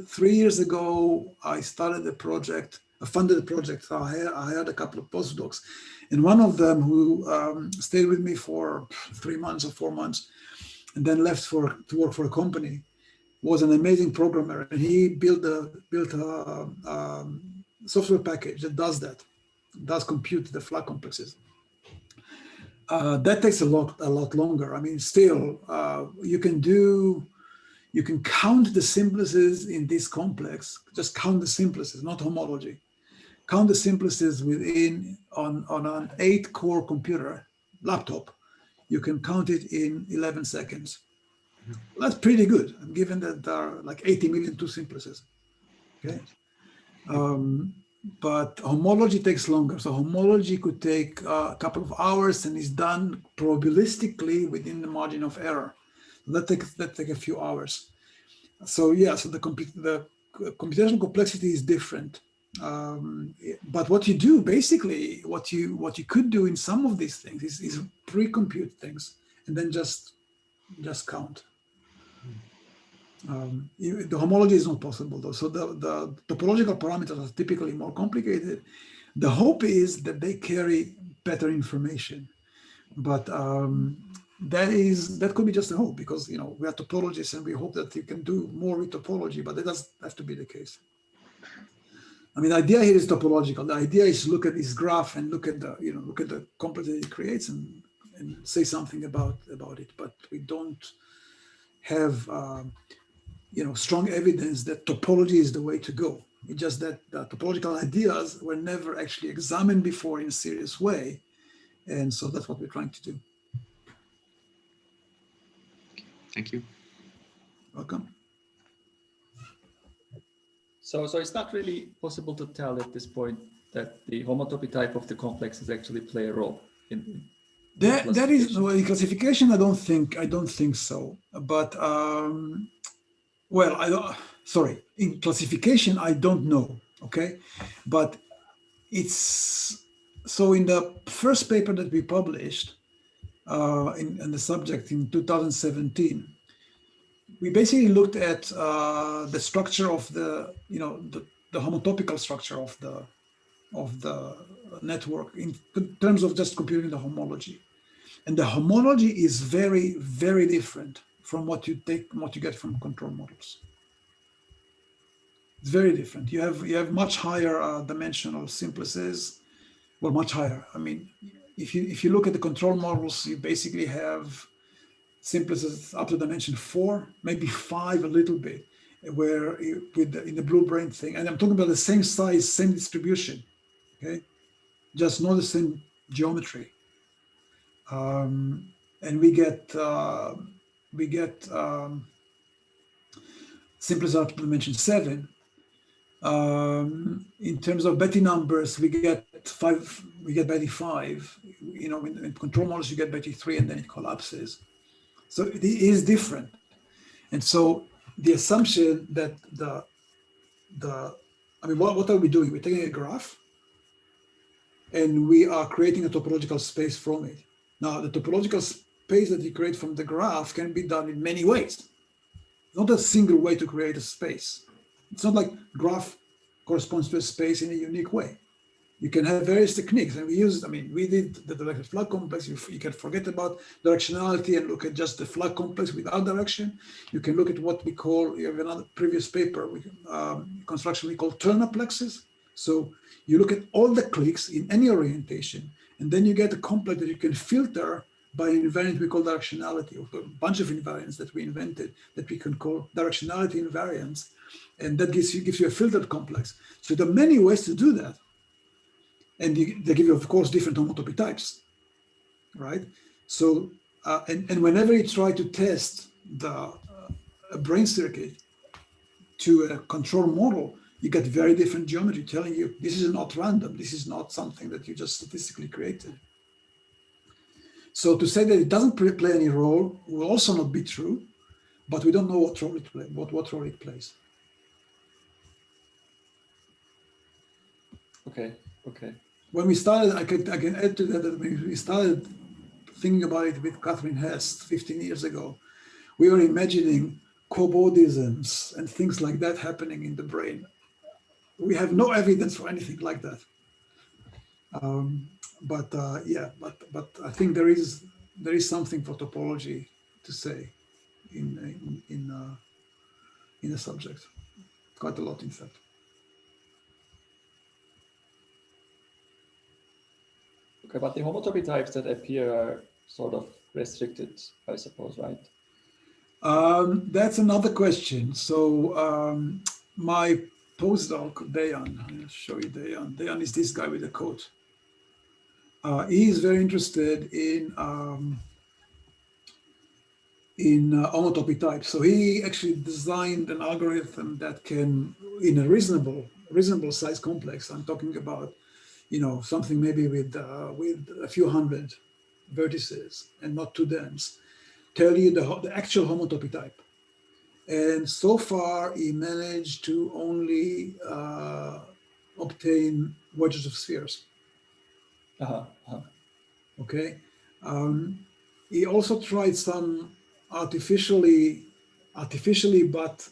3 years ago, I started a project, I funded a project. So I had a couple of postdocs, and one of them who stayed with me for 3 months or 4 months, and then left to work for a company, was an amazing programmer, and he built a software package that does compute the Flag complexes. That takes a lot longer. I mean, still, you can count the simplices in this complex. Just count the simplices, not homology. Count the simplices on an 8-core computer laptop. You can count it in 11 seconds. That's pretty good, given that there are like 80 million two simplices. Okay. But homology takes longer. So homology could take a couple of hours and is done probabilistically within the margin of error. That takes a few hours. So yeah, so the computational complexity is different. But what you do, basically, what you could do in some of these things is pre-compute things and then just count. The homology is not possible though. So the topological parameters are typically more complicated. The hope is that they carry better information, but that could be just a hope, because we are topologists and we hope that you can do more with topology, but that doesn't have to be the case. I mean, the idea here is topological. The idea is to look at this graph and look at the complexity it creates and say something about it. But we don't have strong evidence that topology is the way to go. It's just that the topological ideas were never actually examined before in a serious way, and so that's what we're trying to do. Thank you. Welcome. So it's not really possible to tell at this point that the homotopy type of the complexes actually play a role in that is, well, in classification. I don't think so. But in classification I don't know. Okay, but it's so in the first paper that we published in the subject in 2017. We basically looked at the structure of the homotopical structure of the network in terms of just computing the homology, and the homology is very, very different from what you get from control models. It's very different. You have much higher dimensional simplices. Well, much higher. I mean, if you look at the control models, you basically have simplices up to dimension 4, maybe 5 a little bit, where in the blue brain thing, and I'm talking about the same size, same distribution, okay, just not the same geometry. And we get simplest out to dimension 7. In terms of Betty numbers, we get Betty 5. You know, in control models, you get Betty 3, and then it collapses. So it is different. And so the assumption that I mean, what are we doing? We're taking a graph, and we are creating a topological space from it. Now, the topological space that you create from the graph can be done in many ways. Not a single way to create a space. It's not like graph corresponds to a space in a unique way. You can have various techniques, and we used, I mean, we did the directed flood complex. You can forget about directionality and look at just the flood complex without direction. You can look at what we call, you have another previous paper, construction we call turnerplexes. So you look at all the cliques in any orientation, and then you get a complex that you can filter by an invariant we call directionality, or a bunch of invariants that we invented that we can call directionality invariants, and that gives you a filtered complex. So there are many ways to do that. And they give you, of course, different homotopy types, right? So, and whenever you try to test a brain circuit to a control model, you get very different geometry telling you this is not random. This is not something that you just statistically created. So to say that it doesn't play any role will also not be true, but we don't know what role it plays. What role it plays. Okay. Okay. When we started, I can add to that when we started thinking about it with Catherine Hest 15 years ago, we were imagining cobordisms and things like that happening in the brain. We have no evidence for anything like that. But I think there is something for topology to say in a subject, quite a lot in fact. Okay, but the homotopy types that appear are sort of restricted, I suppose, right? That's another question. So my postdoc, Dayan, I'll show you Dayan. Dayan is this guy with the coat. He is very interested in homotopy types. So he actually designed an algorithm that can, in a reasonable size complex, I'm talking about, you know, something maybe with a few hundred vertices and not too dense, tell you the actual homotopy type. And so far, he managed to only obtain wedges of spheres. Okay. He also tried some artificially but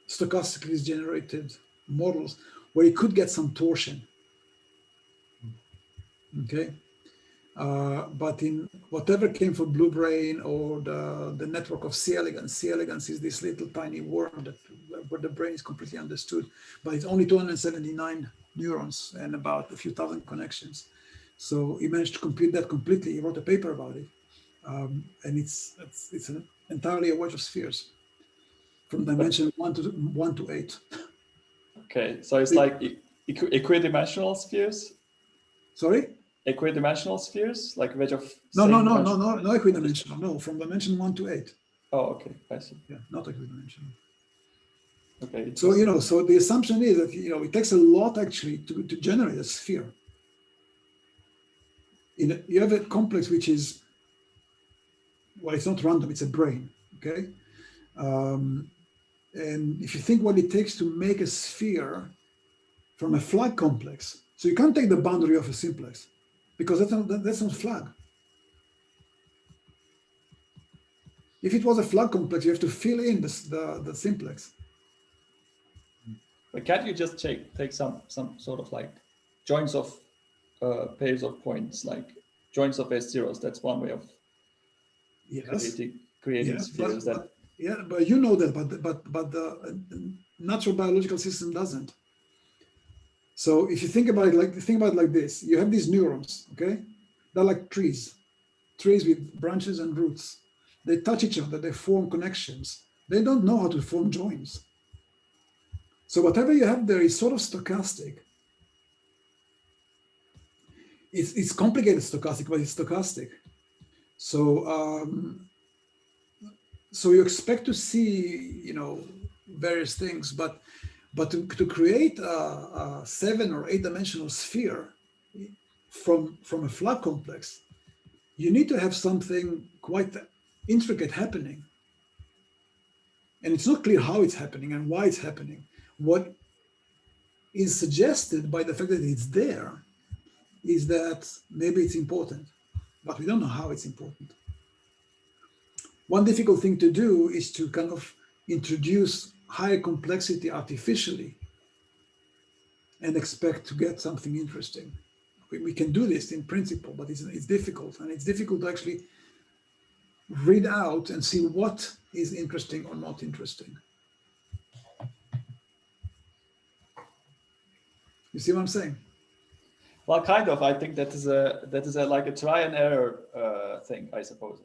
stochastically generated models where he could get some torsion. Okay. But in whatever came from Blue Brain or the network of C. elegans is this little tiny worm where the brain is completely understood, but it's only 279 neurons and about a few thousand connections. So he managed to compute that completely. He wrote a paper about it, and it's entirely a wedge of spheres from dimension 1 to 8. Okay, so it's like equidimensional spheres. Sorry. Equidimensional spheres, like wedge of. No equidimensional. No, from dimension 1 to 8. Oh, okay, I see. Yeah, not equidimensional. Okay. So so the assumption is that it takes a lot actually to generate a sphere. You have a complex which is, well, it's not random; it's a brain. Okay, and if you think what it takes to make a sphere from a flag complex, so you can't take the boundary of a simplex, because that's not flag. If it was a flag complex, you have to fill in the simplex. But can't you just take some sort of like joints of pairs of points, like joints of S0s? That's one way of creating spheres. But you know that, but the natural biological system doesn't. So if you think about it like this, you have these neurons, okay? They're like trees with branches and roots. They touch each other, they form connections. They don't know how to form joins. So whatever you have there is sort of stochastic. it's complicated stochastic, but it's stochastic. So so you expect to see, you know, various things, but to create a 7 or 8 dimensional sphere from a flat complex, you need to have something quite intricate happening. And it's not clear how it's happening and why it's happening. What is suggested by the fact that it's there is that maybe it's important, but we don't know how it's important. One difficult thing to do is to kind of introduce higher complexity artificially and expect to get something interesting. We can do this in principle, but it's difficult, and it's difficult to actually read out and see what is interesting or not interesting. You see what I'm saying? Well, kind of. I think that is a like a try and error thing, I suppose.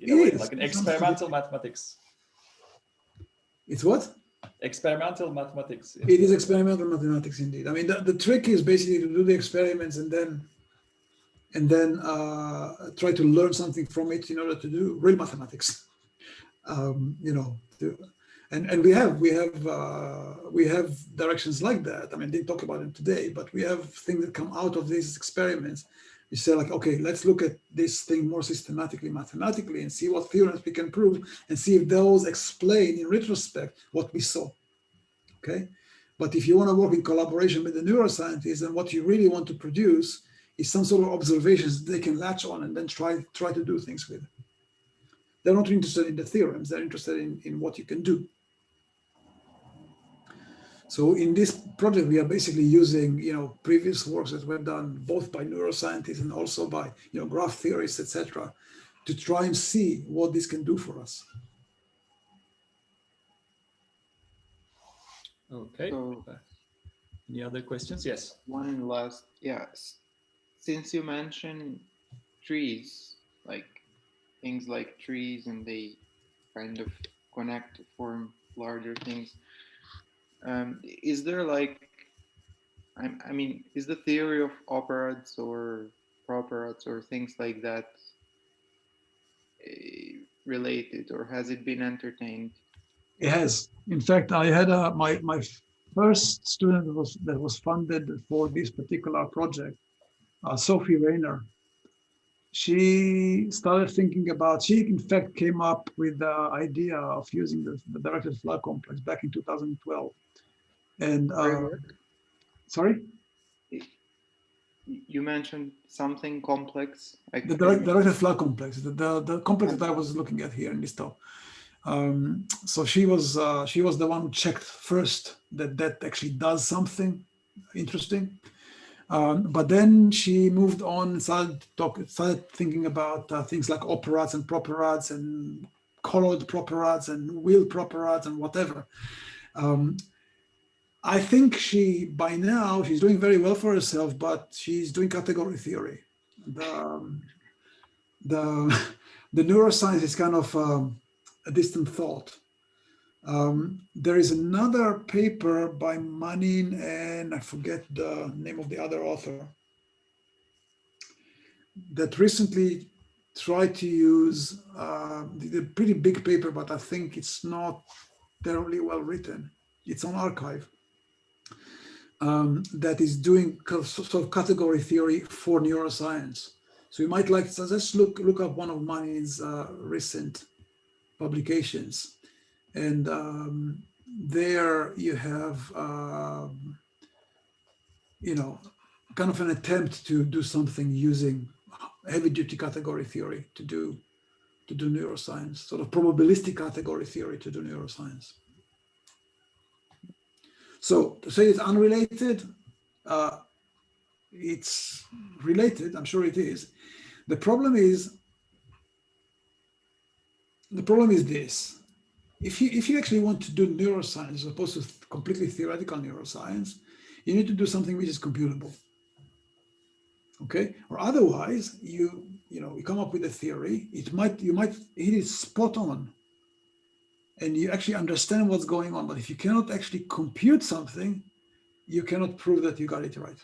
In a way, like an experimental mathematics. It's what? Experimental mathematics. It is experimental mathematics indeed. I mean, the trick is basically to do the experiments and then try to learn something from it in order to do real mathematics. You know, and we have directions like that. I mean, I didn't talk about them today, but we have things that come out of these experiments. You say like, okay, let's look at this thing more systematically, mathematically, and see what theorems we can prove, and see if those explain in retrospect what we saw. Okay, but if you want to work in collaboration with the neuroscientists, and what you really want to produce is some sort of observations they can latch on and then try to do things with. They're not interested in the theorems; they're interested in what you can do. So in this project, we are basically using, you know, previous works that were done both by neuroscientists and also by, you know, graph theorists, etc., to try and see what this can do for us. Okay. So, any other questions? Yes. one last, yes. Since you mentioned trees, like things like trees, and they kind of connect to form larger things. Is there like, I mean, is the theory of operads or properads or things like that related, or has it been entertained? It has. In fact, I had my first student that was funded for this particular project, Sophie Rayner. She started thinking about, she in fact came up with the idea of using the directed flood complex back in 2012. And sorry? You mentioned something complex. The directed flood complex, the complex that I was looking at here in this talk. So she was the one who checked first that actually does something interesting. But then she moved on and started thinking about things like operads and properads and colored properads and wheel properads and whatever. I think by now she's doing very well for herself, but she's doing category theory. The neuroscience is kind of a distant thought. There is another paper by Manin, and I forget the name of the other author, that recently tried to use the pretty big paper, but I think it's not terribly well written. It's on arXiv. That is doing sort of category theory for neuroscience. So you might like, so let's look up one of Manin's recent publications. And there you have, you know, kind of an attempt to do something using heavy-duty category theory to do neuroscience, sort of probabilistic category theory to do neuroscience. So to say it's unrelated, it's related. I'm sure it is. The problem is this. If you actually want to do neuroscience as opposed to completely theoretical neuroscience, you need to do something which is computable. Okay, or otherwise you come up with a theory. You might hit it spot on, and you actually understand what's going on. But if you cannot actually compute something, you cannot prove that you got it right.